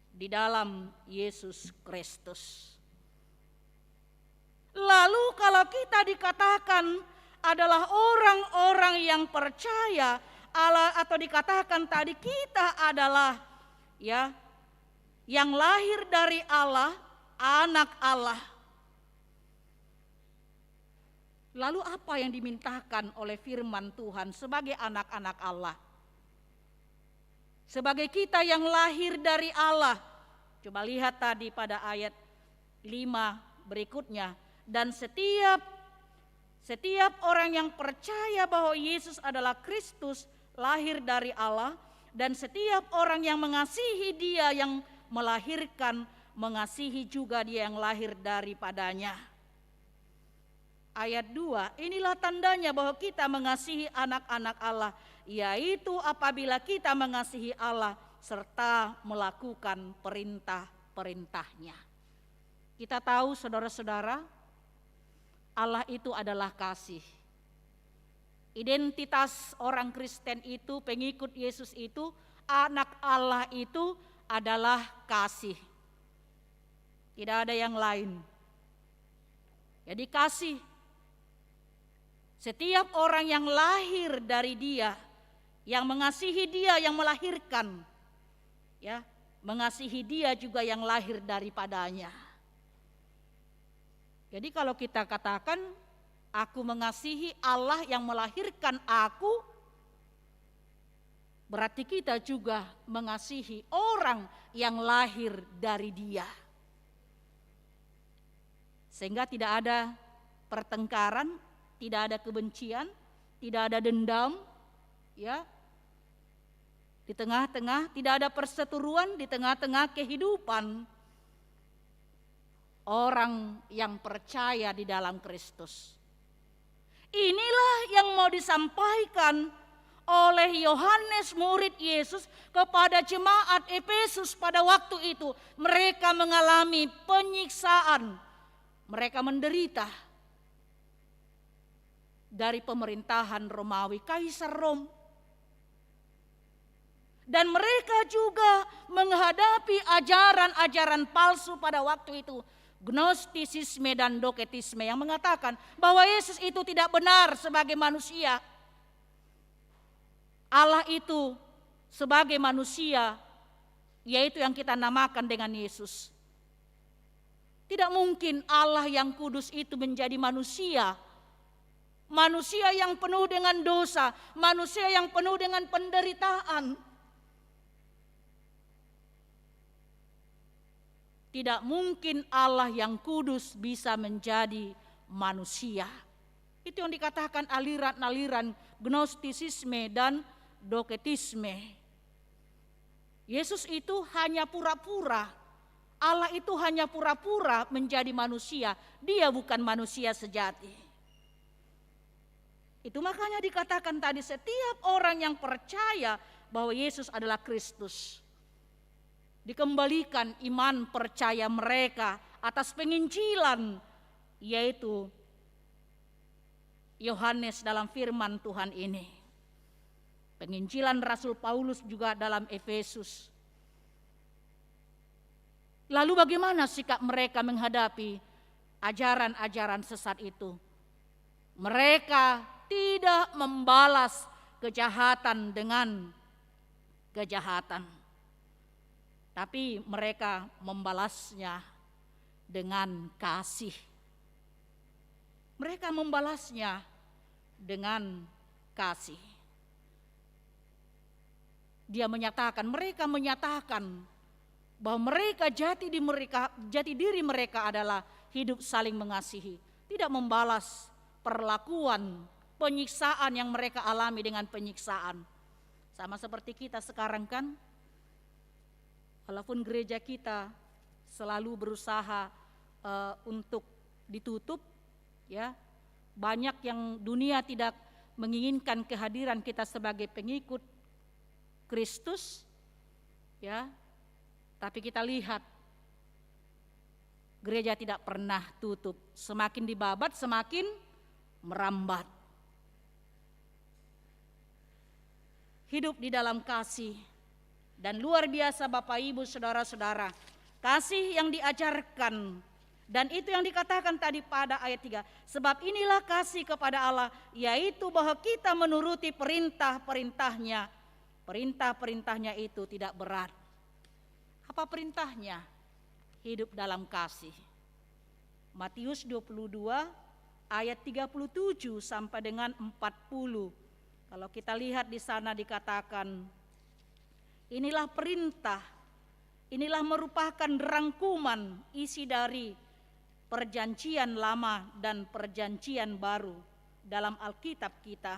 di dalam Yesus Kristus. Lalu kalau kita dikatakan adalah orang-orang yang percaya Allah, atau dikatakan tadi kita adalah ya yang lahir dari Allah, anak Allah. Lalu apa yang dimintakan oleh firman Tuhan sebagai anak-anak Allah? Sebagai kita yang lahir dari Allah. Coba lihat tadi pada ayat 5 berikutnya. Dan setiap orang yang percaya bahwa Yesus adalah Kristus, lahir dari Allah. Dan setiap orang yang mengasihi Dia yang melahirkan, mengasihi juga Dia yang lahir daripadanya. Ayat 2, inilah tandanya bahwa kita mengasihi anak-anak Allah, yaitu apabila kita mengasihi Allah serta melakukan perintah-perintahnya. Kita tahu saudara-saudara, Allah itu adalah kasih. Identitas orang Kristen itu, pengikut Yesus itu, anak Allah itu adalah kasih. Tidak ada yang lain. Jadi kasih. Setiap orang yang lahir dari Dia, yang mengasihi Dia, yang melahirkan, ya, mengasihi Dia juga yang lahir daripadanya. Jadi kalau kita katakan aku mengasihi Allah yang melahirkan aku, berarti kita juga mengasihi orang yang lahir dari Dia. Sehingga tidak ada pertengkaran, tidak ada kebencian, tidak ada dendam, ya. Di tengah-tengah tidak ada perseteruan, di tengah-tengah kehidupan orang yang percaya di dalam Kristus. Inilah yang mau disampaikan oleh Yohanes murid Yesus kepada jemaat Efesus pada waktu itu. Mereka mengalami penyiksaan, mereka menderita dari pemerintahan Romawi, Kaisar Rom. Dan mereka juga menghadapi ajaran-ajaran palsu pada waktu itu. Gnostisisme dan doketisme yang mengatakan bahwa Yesus itu tidak benar sebagai manusia. Allah itu sebagai manusia, yaitu yang kita namakan dengan Yesus. Tidak mungkin Allah yang kudus itu menjadi manusia. Manusia yang penuh dengan dosa, manusia yang penuh dengan penderitaan. Tidak mungkin Allah yang kudus bisa menjadi manusia. Itu yang dikatakan aliran-aliran gnostisisme dan doketisme. Yesus itu hanya pura-pura. Allah itu hanya pura-pura menjadi manusia. Dia bukan manusia sejati. Itu makanya dikatakan tadi setiap orang yang percaya bahwa Yesus adalah Kristus, dikembalikan iman percaya mereka atas penginjilan, yaitu Yohanes dalam firman Tuhan ini. Penginjilan Rasul Paulus juga dalam Efesus. Lalu bagaimana sikap mereka menghadapi ajaran-ajaran sesat itu? Mereka tidak membalas kejahatan dengan kejahatan, tapi mereka membalasnya dengan kasih. Mereka membalasnya dengan kasih. Mereka menyatakan bahwa mereka jati diri mereka adalah hidup saling mengasihi, tidak membalas perlakuan penyiksaan yang mereka alami dengan penyiksaan. Sama seperti kita sekarang kan, walaupun gereja kita selalu berusaha untuk ditutup, ya, banyak yang dunia tidak menginginkan kehadiran kita sebagai pengikut Kristus, ya. Tapi kita lihat gereja tidak pernah tutup, semakin dibabat semakin merambat. Hidup di dalam kasih, dan luar biasa Bapak Ibu Saudara-saudara, kasih yang diajarkan, dan itu yang dikatakan tadi pada ayat 3, sebab inilah kasih kepada Allah, yaitu bahwa kita menuruti perintah-perintahnya. Perintah-perintahnya itu tidak berat. Apa perintahnya? Hidup dalam kasih. Matius 22 ayat 37 sampai dengan 40. Kalau kita lihat di sana dikatakan, inilah perintah, inilah merupakan rangkuman isi dari perjanjian lama dan perjanjian baru dalam Alkitab kita.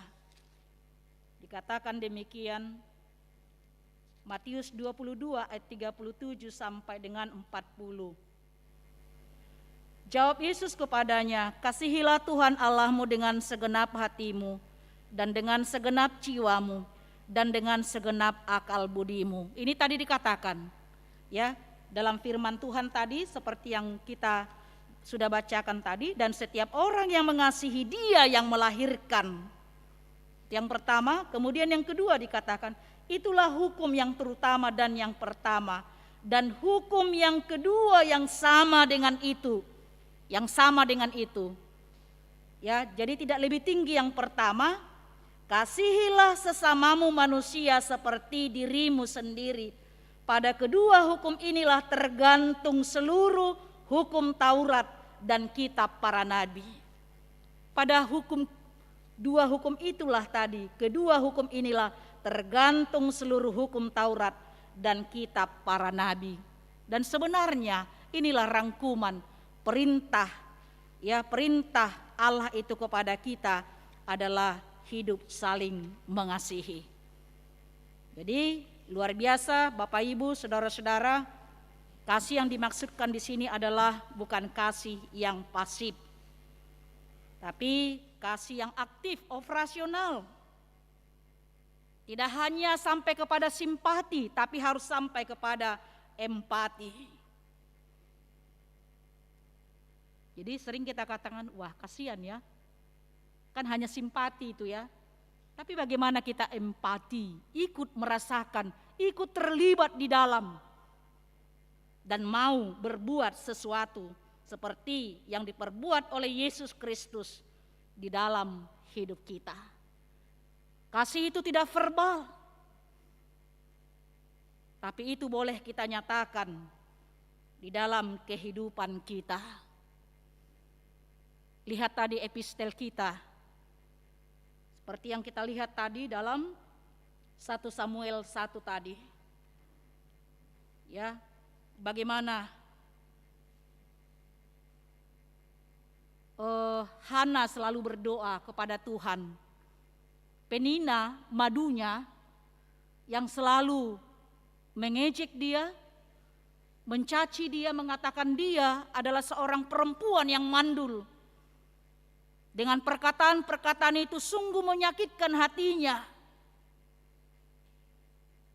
Dikatakan demikian, Matius 22 ayat 37 sampai dengan 40. Jawab Yesus kepadanya, kasihilah Tuhan Allahmu dengan segenap hatimu dan dengan segenap jiwamu dan dengan segenap akal budimu. Ini tadi dikatakan ya dalam firman Tuhan tadi seperti yang kita sudah bacakan tadi, dan setiap orang yang mengasihi Dia yang melahirkan. Yang pertama, kemudian yang kedua dikatakan, itulah hukum yang terutama dan yang pertama. Dan hukum yang kedua yang sama dengan itu. Yang sama dengan itu. Ya, jadi tidak lebih tinggi yang pertama, kasihilah sesamamu manusia seperti dirimu sendiri. Pada kedua hukum inilah tergantung seluruh hukum Taurat dan kitab para nabi. Pada dua hukum itulah tadi, kedua hukum inilah tergantung seluruh hukum Taurat dan kitab para nabi. Dan sebenarnya inilah rangkuman perintah, ya perintah Allah itu kepada kita adalah hidup saling mengasihi. Jadi luar biasa Bapak Ibu, saudara-saudara, kasih yang dimaksudkan di sini adalah bukan kasih yang pasif, tapi kasih yang aktif, operasional. Tidak hanya sampai kepada simpati, tapi harus sampai kepada empati. Jadi sering kita katakan, wah kasihan ya, kan hanya simpati itu ya. Tapi bagaimana kita empati, ikut merasakan, ikut terlibat di dalam, dan mau berbuat sesuatu seperti yang diperbuat oleh Yesus Kristus di dalam hidup kita. Kasih itu tidak verbal, tapi itu boleh kita nyatakan di dalam kehidupan kita. Lihat tadi epistel kita, seperti yang kita lihat tadi dalam 1 Samuel 1 tadi. Ya, bagaimana Hana selalu berdoa kepada Tuhan. Penina, madunya, yang selalu mengejek dia, mencaci dia, mengatakan dia adalah seorang perempuan yang mandul. Dengan perkataan-perkataan itu sungguh menyakitkan hatinya.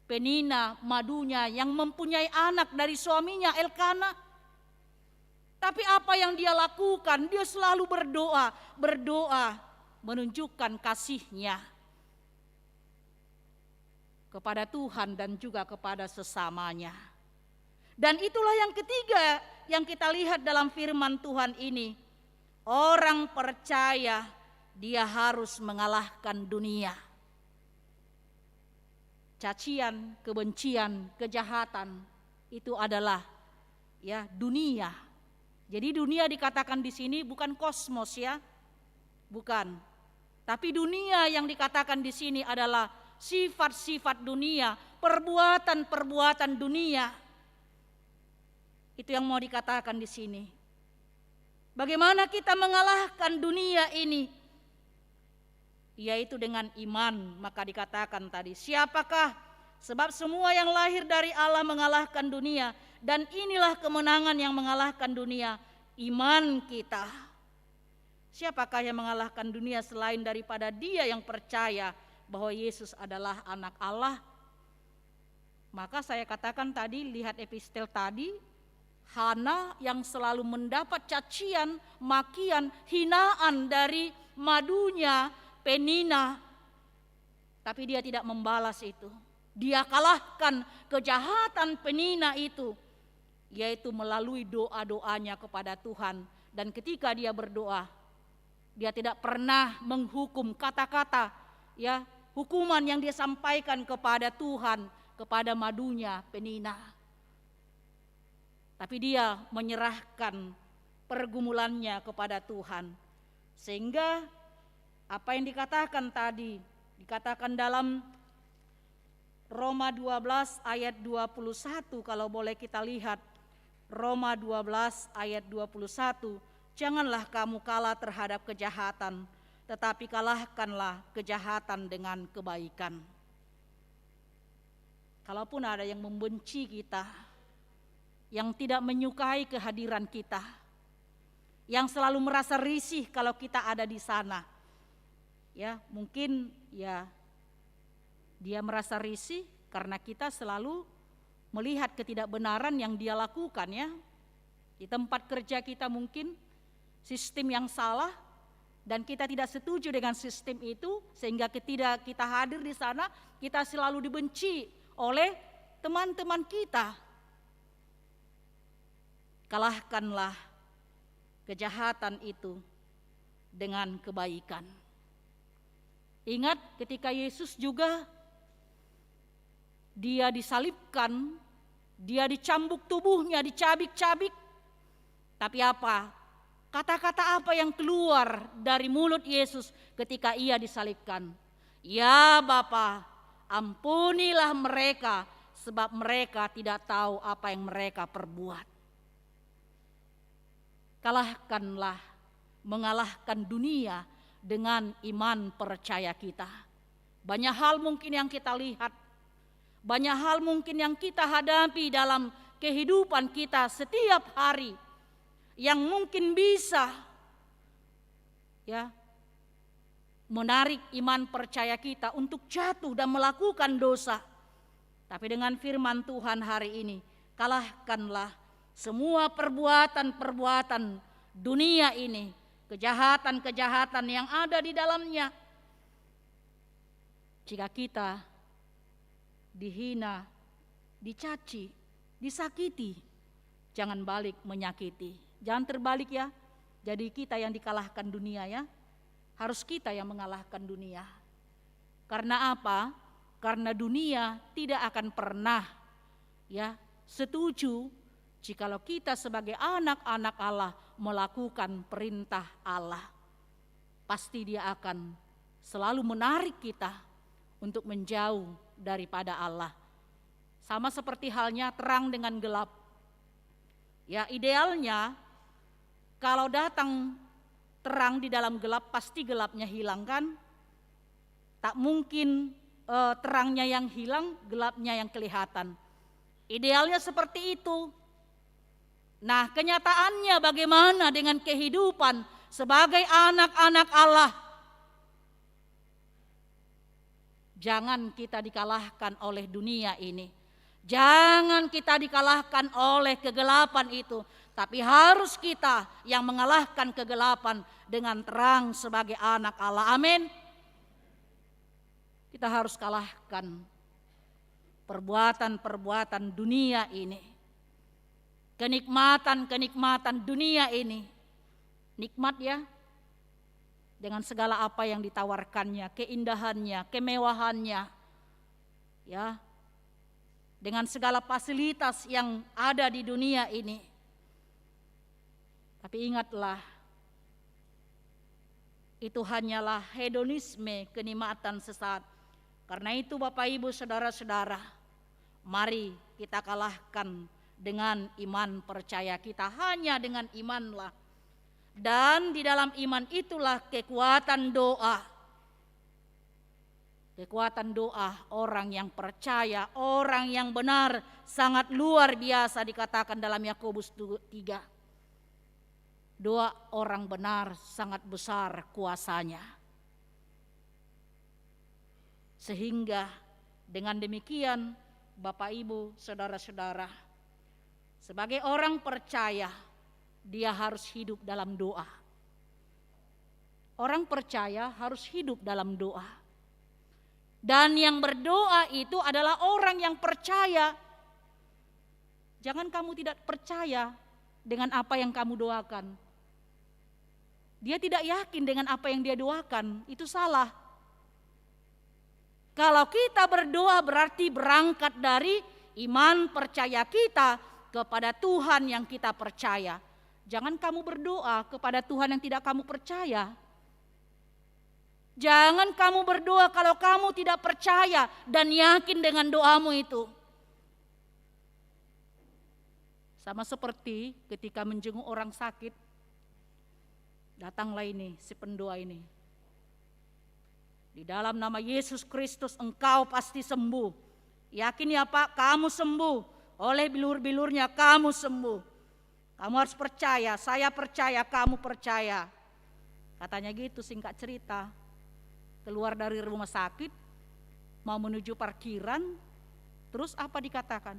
Penina, madunya yang mempunyai anak dari suaminya Elkana. Tapi apa yang dia lakukan? Dia selalu berdoa menunjukkan kasihnya kepada Tuhan dan juga kepada sesamanya. Dan itulah yang ketiga yang kita lihat dalam firman Tuhan ini. Orang percaya dia harus mengalahkan dunia. Cacian, kebencian, kejahatan itu adalah ya dunia. Jadi dunia dikatakan di sini bukan kosmos ya. Bukan. Tapi dunia yang dikatakan di sini adalah sifat-sifat dunia, perbuatan-perbuatan dunia. Itu yang mau dikatakan di sini. Bagaimana kita mengalahkan dunia ini? Yaitu dengan iman. Maka dikatakan tadi, siapakah? Sebab semua yang lahir dari Allah mengalahkan dunia. Dan inilah kemenangan yang mengalahkan dunia, iman kita. Siapakah yang mengalahkan dunia selain daripada dia yang percaya bahwa Yesus adalah anak Allah? Maka saya katakan tadi, lihat epistel tadi, Hana yang selalu mendapat cacian, makian, hinaan dari madunya Penina. Tapi dia tidak membalas itu. Dia kalahkan kejahatan Penina itu, yaitu melalui doa-doanya kepada Tuhan. Dan ketika dia berdoa, dia tidak pernah menghukum kata-kata, ya, hukuman yang dia sampaikan kepada Tuhan, kepada madunya Penina. Tapi dia menyerahkan pergumulannya kepada Tuhan. Sehingga apa yang dikatakan tadi, dikatakan dalam Roma 12 ayat 21, kalau boleh kita lihat. Roma 12 ayat 21, janganlah kamu kalah terhadap kejahatan, tetapi kalahkanlah kejahatan dengan kebaikan. Kalaupun ada yang membenci kita, yang tidak menyukai kehadiran kita, yang selalu merasa risih kalau kita ada di sana, ya mungkin ya Dia merasa risih karena kita selalu melihat ketidakbenaran yang dia lakukan ya. Di tempat kerja kita mungkin sistem yang salah dan kita tidak setuju dengan sistem itu, sehingga ketika kita hadir di sana kita selalu dibenci oleh teman-teman kita. Kalahkanlah kejahatan itu dengan kebaikan. Ingat ketika Yesus juga dia disalibkan, dia dicambuk tubuhnya, dicabik-cabik. Tapi apa? Kata-kata apa yang keluar dari mulut Yesus ketika ia disalibkan? Ya Bapa, ampunilah mereka sebab mereka tidak tahu apa yang mereka perbuat. Kalahkanlah, mengalahkan dunia dengan iman percaya kita. Banyak hal mungkin yang kita lihat, banyak hal mungkin yang kita hadapi dalam kehidupan kita setiap hari yang mungkin bisa ya menarik iman percaya kita untuk jatuh dan melakukan dosa. Tapi dengan firman Tuhan hari ini, kalahkanlah semua perbuatan-perbuatan dunia ini, kejahatan-kejahatan yang ada di dalamnya. Jika kita dihina, dicaci, disakiti, jangan balik menyakiti. Jangan terbalik ya. Jadi kita yang dikalahkan dunia ya. Harus kita yang mengalahkan dunia. Karena apa? Karena dunia tidak akan pernah ya setuju jikalau kita sebagai anak-anak Allah melakukan perintah Allah. Pasti dia akan selalu menarik kita untuk menjauh daripada Allah. Sama seperti halnya terang dengan gelap. Ya, idealnya kalau datang terang di dalam gelap pasti gelapnya hilang kan? Tak mungkin terangnya yang hilang, gelapnya yang kelihatan. Idealnya seperti itu. Nah, kenyataannya bagaimana dengan kehidupan sebagai anak-anak Allah? Jangan kita dikalahkan oleh dunia ini. Jangan kita dikalahkan oleh kegelapan itu. Tapi harus kita yang mengalahkan kegelapan dengan terang sebagai anak Allah. Amin. Kita harus kalahkan perbuatan-perbuatan dunia ini. Kenikmatan-kenikmatan dunia ini. Nikmat ya. Dengan segala apa yang ditawarkannya, keindahannya, kemewahannya. Ya. Dengan segala fasilitas yang ada di dunia ini. Tapi ingatlah, itu hanyalah hedonisme, kenikmatan sesaat. Karena itu Bapak Ibu saudara-saudara, mari kita kalahkan dengan iman percaya kita, hanya dengan imanlah. Dan di dalam iman itulah kekuatan doa. Kekuatan doa orang yang percaya, orang yang benar, sangat luar biasa dikatakan dalam Yakobus 3. Doa orang benar sangat besar kuasanya. Sehingga dengan demikian Bapak Ibu saudara-saudara, sebagai orang percaya dia harus hidup dalam doa. Orang percaya harus hidup dalam doa. Dan yang berdoa itu adalah orang yang percaya. Jangan kamu tidak percaya dengan apa yang kamu doakan. Dia tidak yakin dengan apa yang dia doakan, itu salah. Kalau kita berdoa berarti berangkat dari iman percaya kita kepada Tuhan yang kita percaya. Jangan kamu berdoa kepada Tuhan yang tidak kamu percaya. Jangan kamu berdoa kalau kamu tidak percaya dan yakin dengan doamu itu. Sama seperti ketika menjenguk orang sakit, datanglah ini si pendoa ini. Di dalam nama Yesus Kristus engkau pasti sembuh. Yakin ya Pak, kamu sembuh. Oleh bilur-bilurnya kamu sembuh. Kamu harus percaya, saya percaya, kamu percaya. Katanya gitu, singkat cerita. Keluar dari rumah sakit, mau menuju parkiran, terus apa dikatakan?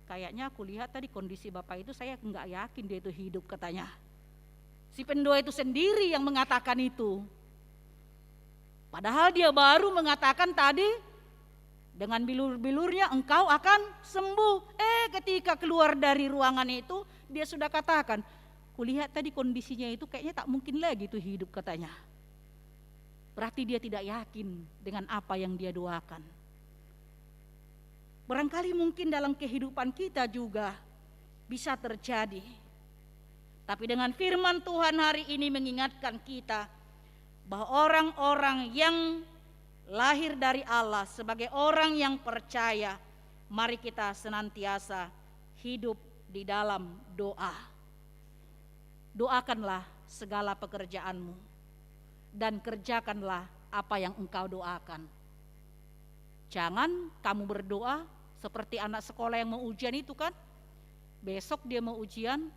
Kayaknya aku lihat tadi kondisi bapak itu, saya nggak yakin dia itu hidup katanya. Si pendoa itu sendiri yang mengatakan itu. Padahal dia baru mengatakan tadi, dengan bilur-bilurnya engkau akan sembuh. Ketika keluar dari ruangan itu, dia sudah katakan, kulihat tadi kondisinya itu kayaknya tak mungkin lagi itu hidup katanya. Berarti dia tidak yakin dengan apa yang dia doakan. Barangkali mungkin dalam kehidupan kita juga bisa terjadi. Tapi dengan firman Tuhan hari ini mengingatkan kita bahwa orang-orang yang lahir dari Allah sebagai orang yang percaya, mari kita senantiasa hidup di dalam doa. Doakanlah segala pekerjaanmu dan kerjakanlah apa yang engkau doakan. Jangan kamu berdoa seperti anak sekolah yang mau ujian itu kan. Besok dia mau ujian,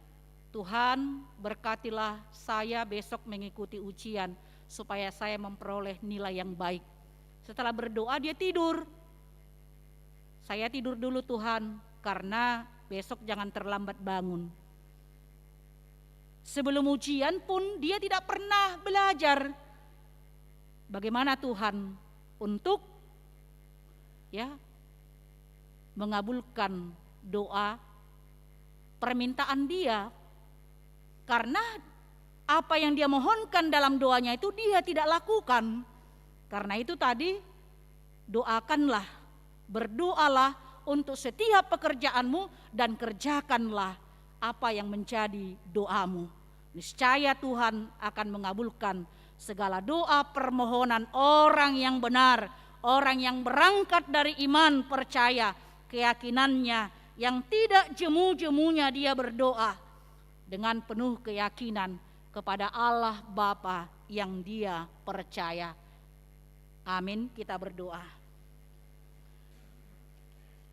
Tuhan berkatilah saya besok mengikuti ujian supaya saya memperoleh nilai yang baik. Setelah berdoa dia tidur. Saya tidur dulu Tuhan, karena besok jangan terlambat bangun. Sebelum ujian pun dia tidak pernah belajar bagaimana Tuhan untuk mengabulkan doa permintaan dia. Karena apa yang dia mohonkan dalam doanya itu dia tidak lakukan. Karena itu tadi, doakanlah, berdoalah untuk setiap pekerjaanmu dan kerjakanlah apa yang menjadi doamu. Niscaya Tuhan akan mengabulkan segala doa permohonan orang yang benar, orang yang berangkat dari iman percaya, keyakinannya yang tidak jemu-jemunya dia berdoa dengan penuh keyakinan kepada Allah Bapa yang dia percaya. Amin, kita berdoa.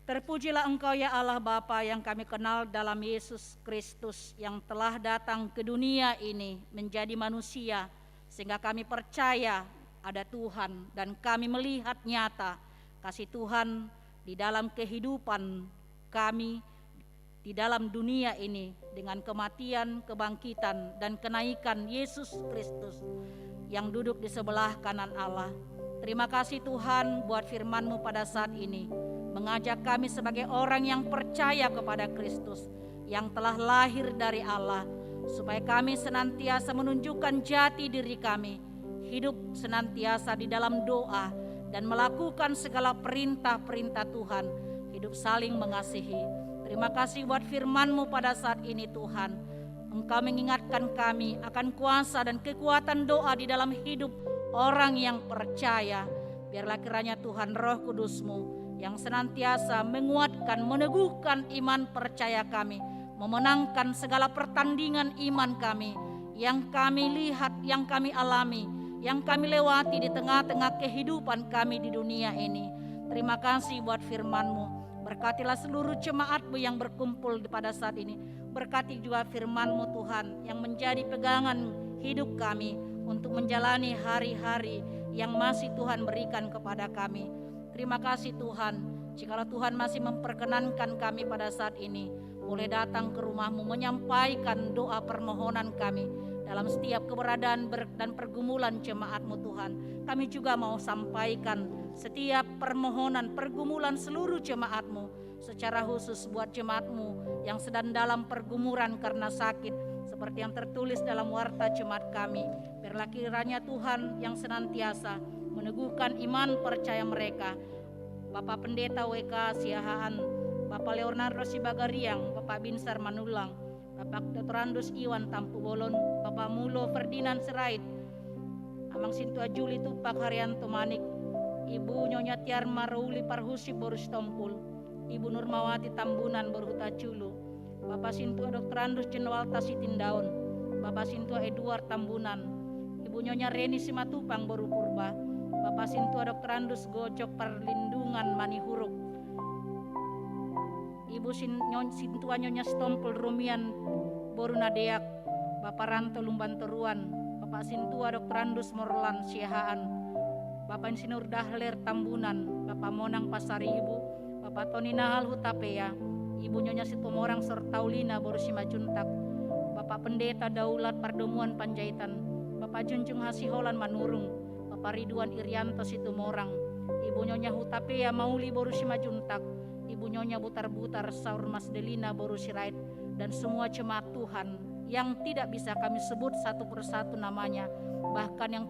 Terpujilah Engkau ya Allah Bapa yang kami kenal dalam Yesus Kristus yang telah datang ke dunia ini menjadi manusia sehingga kami percaya ada Tuhan dan kami melihat nyata kasih Tuhan di dalam kehidupan kami di dalam dunia ini dengan kematian, kebangkitan dan kenaikan Yesus Kristus yang duduk di sebelah kanan Allah. Terima kasih Tuhan buat firman-Mu pada saat ini, mengajak kami sebagai orang yang percaya kepada Kristus yang telah lahir dari Allah, supaya kami senantiasa menunjukkan jati diri kami, hidup senantiasa di dalam doa dan melakukan segala perintah-perintah Tuhan, hidup saling mengasihi. Terima kasih buat firman-Mu pada saat ini Tuhan. Engkau mengingatkan kami akan kuasa dan kekuatan doa di dalam hidup orang yang percaya. Biarlah kiranya Tuhan Roh Kudus-Mu yang senantiasa menguatkan, meneguhkan iman percaya kami, memenangkan segala pertandingan iman kami yang kami lihat, yang kami alami, yang kami lewati di tengah-tengah kehidupan kami di dunia ini. Terima kasih buat firman-Mu. Berkatilah seluruh jemaat-Mu yang berkumpul pada saat ini. Berkati juga firman-Mu Tuhan yang menjadi pegangan hidup kami untuk menjalani hari-hari yang masih Tuhan berikan kepada kami. Terima kasih Tuhan, jikalau Tuhan masih memperkenankan kami pada saat ini, boleh datang ke rumah-Mu menyampaikan doa permohonan kami dalam setiap keberadaan dan pergumulan jemaat-Mu Tuhan. Kami juga mau sampaikan setiap permohonan, pergumulan seluruh jemaat-Mu, secara khusus buat jemaat-Mu yang sedang dalam pergumulan karena sakit, seperti yang tertulis dalam warta jemaat kami. Biarlah kiranya Tuhan yang senantiasa meneguhkan iman percaya mereka. Bapak Pendeta WK Siahaan, Bapak Leonardo Sibagariang, Bapak Binsar Manulang, Bapak Dr. Andus Iwan Tampu Bolon, Bapak Mulo Ferdinand Serait, Amang Sintua Juli Tupak Haryanto Manik, Ibu Nyonya Tiarma Rauli Parhusi Borus Tompul, Ibu Nurmawati Tambunan Borhuta Culu, Bapak Sintua Dr. Andus Jenwalta Sitindaun, Bapak Sintua Edward Tambunan, Ibu Nyonya Reni Simatupang Boru Purba, Bapak Sintua Dr. Andus Gojok Perlindungan Manihuruk, Ibu Sintua Nyonya Stompul Rumian Boru Nadeak, Bapak Ranto Lumbantoruan, Bapak Sintua Dr. Andus Morlan Siahaan, Bapak Insinyur Dahler Tambunan, Bapak Monang Pasari Ibu, Bapak Tony Nahal Hutapea, Ibu Nyonya Situmorang Sertaulina Borusima Juntak, Bapak Pendeta Daulat Pardemuan Panjaitan, Bapak Junjung Hasiholan Manurung, Bapak Ridwan Irianto Situmorang, Ibu Nyonya Hutapea Mauli Borusima Juntak, Ibu Nyonya Butar-Butar Saur Mas Delina Borusirait, dan semua jemaat Tuhan yang tidak bisa kami sebut satu persatu namanya, bahkan yang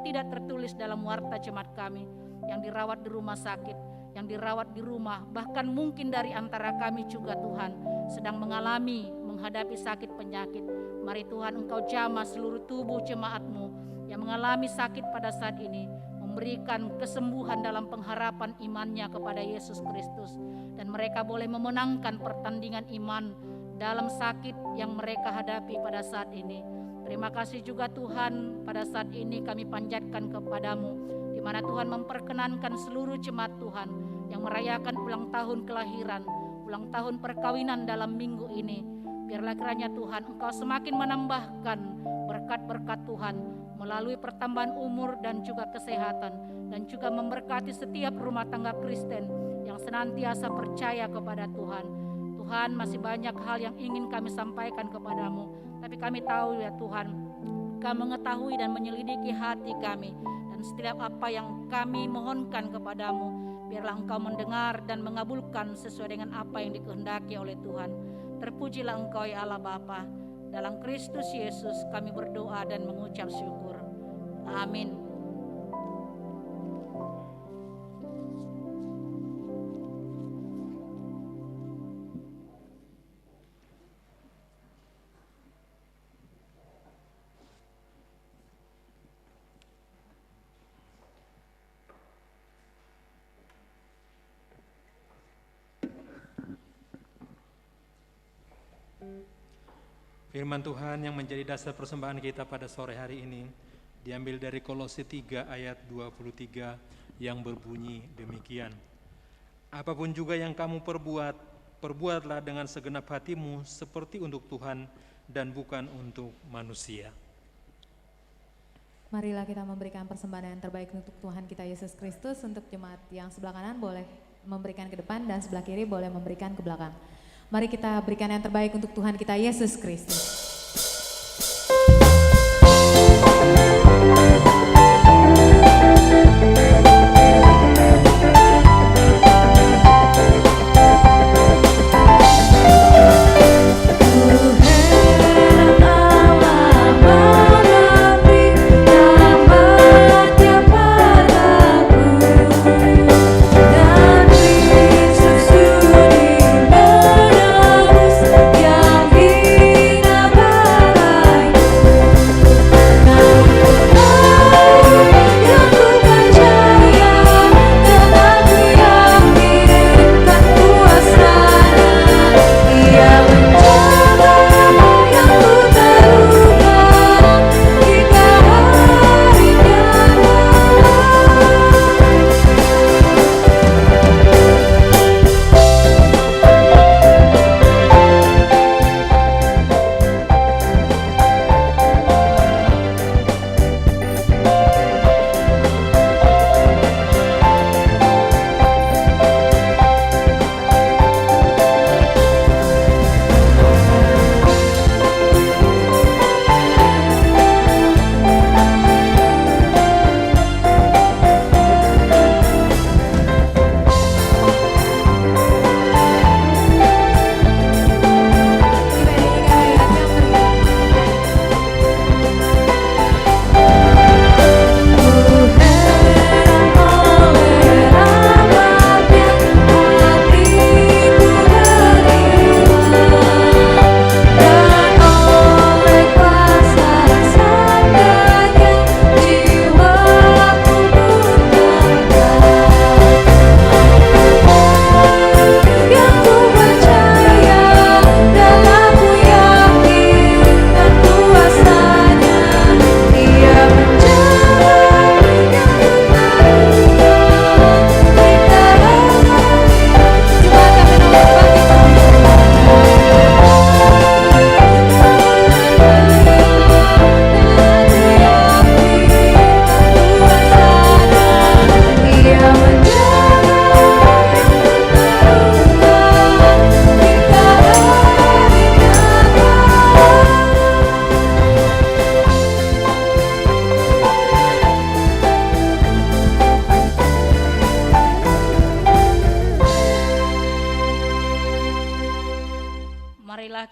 tidak tertulis dalam warta jemaat kami, yang dirawat di rumah sakit, yang dirawat di rumah, bahkan mungkin dari antara kami juga Tuhan sedang menghadapi sakit penyakit. Mari Tuhan Engkau jamah seluruh tubuh jemaat-Mu yang mengalami sakit pada saat ini, memberikan kesembuhan dalam pengharapan imannya kepada Yesus Kristus, dan mereka boleh memenangkan pertandingan iman dalam sakit yang mereka hadapi pada saat ini. Terima kasih juga Tuhan, pada saat ini kami panjatkan kepadamu, di mana Tuhan memperkenankan seluruh jemaat Tuhan yang merayakan ulang tahun kelahiran, ulang tahun perkawinan dalam minggu ini. Biarlah kiranya Tuhan Engkau semakin menambahkan berkat-berkat Tuhan melalui pertambahan umur dan juga kesehatan, dan juga memberkati setiap rumah tangga Kristen yang senantiasa percaya kepada Tuhan. Tuhan, masih banyak hal yang ingin kami sampaikan kepadamu, tapi kami tahu ya Tuhan, Engkau mengetahui dan menyelidiki hati kami, dan setiap apa yang kami mohonkan kepadamu, biarlah Engkau mendengar dan mengabulkan sesuai dengan apa yang dikehendaki oleh Tuhan. Terpujilah Engkau ya Allah Bapa. Dalam Kristus Yesus kami berdoa dan mengucap syukur. Amin. Firman Tuhan yang menjadi dasar persembahan kita pada sore hari ini diambil dari Kolose 3 ayat 23 yang berbunyi demikian. Apapun juga yang kamu perbuat, perbuatlah dengan segenap hatimu seperti untuk Tuhan dan bukan untuk manusia. Marilah kita memberikan persembahan yang terbaik untuk Tuhan kita Yesus Kristus. Untuk jemaat yang sebelah kanan boleh memberikan ke depan, dan sebelah kiri boleh memberikan ke belakang. Mari kita berikan yang terbaik untuk Tuhan kita Yesus Kristus. Yang hina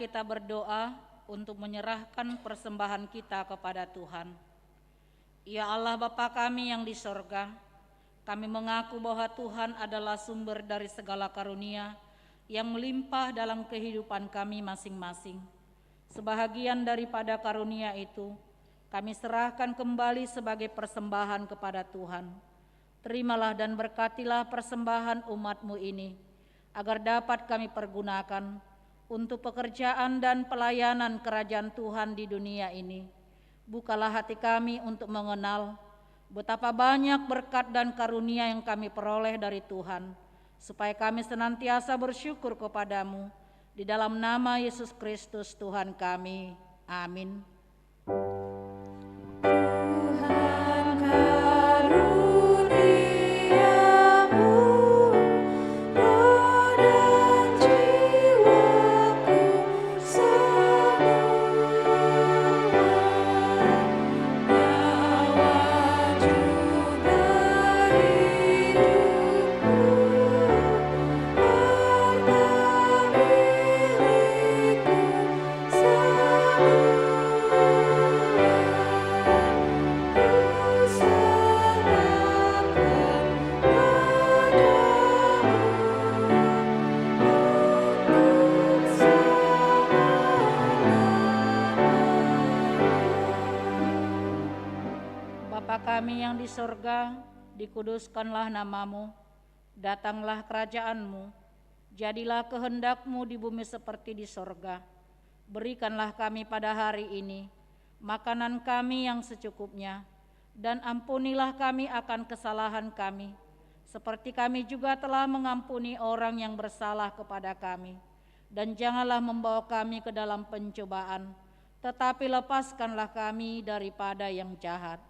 kita berdoa untuk menyerahkan persembahan kita kepada Tuhan. Ya Allah Bapa kami yang di sorga, kami mengaku bahwa Tuhan adalah sumber dari segala karunia yang melimpah dalam kehidupan kami masing-masing. Sebahagian daripada karunia itu, kami serahkan kembali sebagai persembahan kepada Tuhan. Terimalah dan berkatilah persembahan umat-Mu ini, agar dapat kami pergunakan untuk pekerjaan dan pelayanan kerajaan Tuhan di dunia ini. Bukalah hati kami untuk mengenal betapa banyak berkat dan karunia yang kami peroleh dari Tuhan, supaya kami senantiasa bersyukur kepadamu. Di dalam nama Yesus Kristus Tuhan kami. Amin. Tuhan karuniamu, roh dan jiwaku semua, nyawa juga hidupku, harta milikku semua. Bapa kami yang di sorga, dikuduskanlah namamu, datanglah kerajaanmu, jadilah kehendak-Mu di bumi seperti di sorga. Berikanlah kami pada hari ini makanan kami yang secukupnya, dan ampunilah kami akan kesalahan kami, seperti kami juga telah mengampuni orang yang bersalah kepada kami. Dan janganlah membawa kami ke dalam pencobaan, tetapi lepaskanlah kami daripada yang jahat.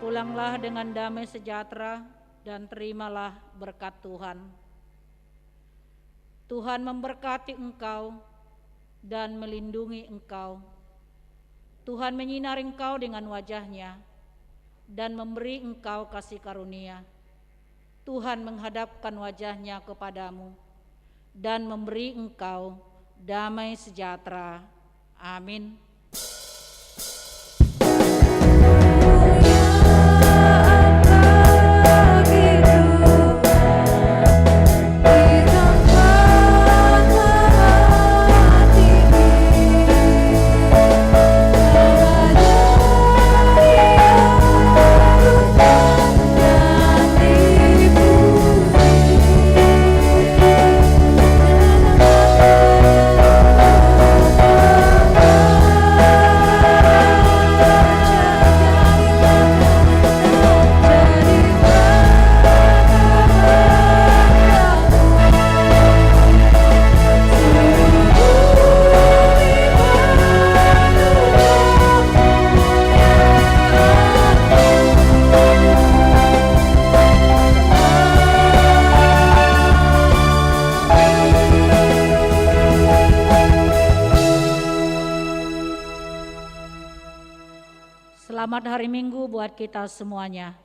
Pulanglah dengan damai sejahtera dan terimalah berkat Tuhan. Tuhan memberkati engkau dan melindungi engkau. Tuhan menyinari engkau dengan wajah-Nya dan memberi engkau kasih karunia. Tuhan menghadapkan wajah-Nya kepadamu dan memberi engkau damai sejahtera. Amin. Selamat hari Minggu buat kita semuanya.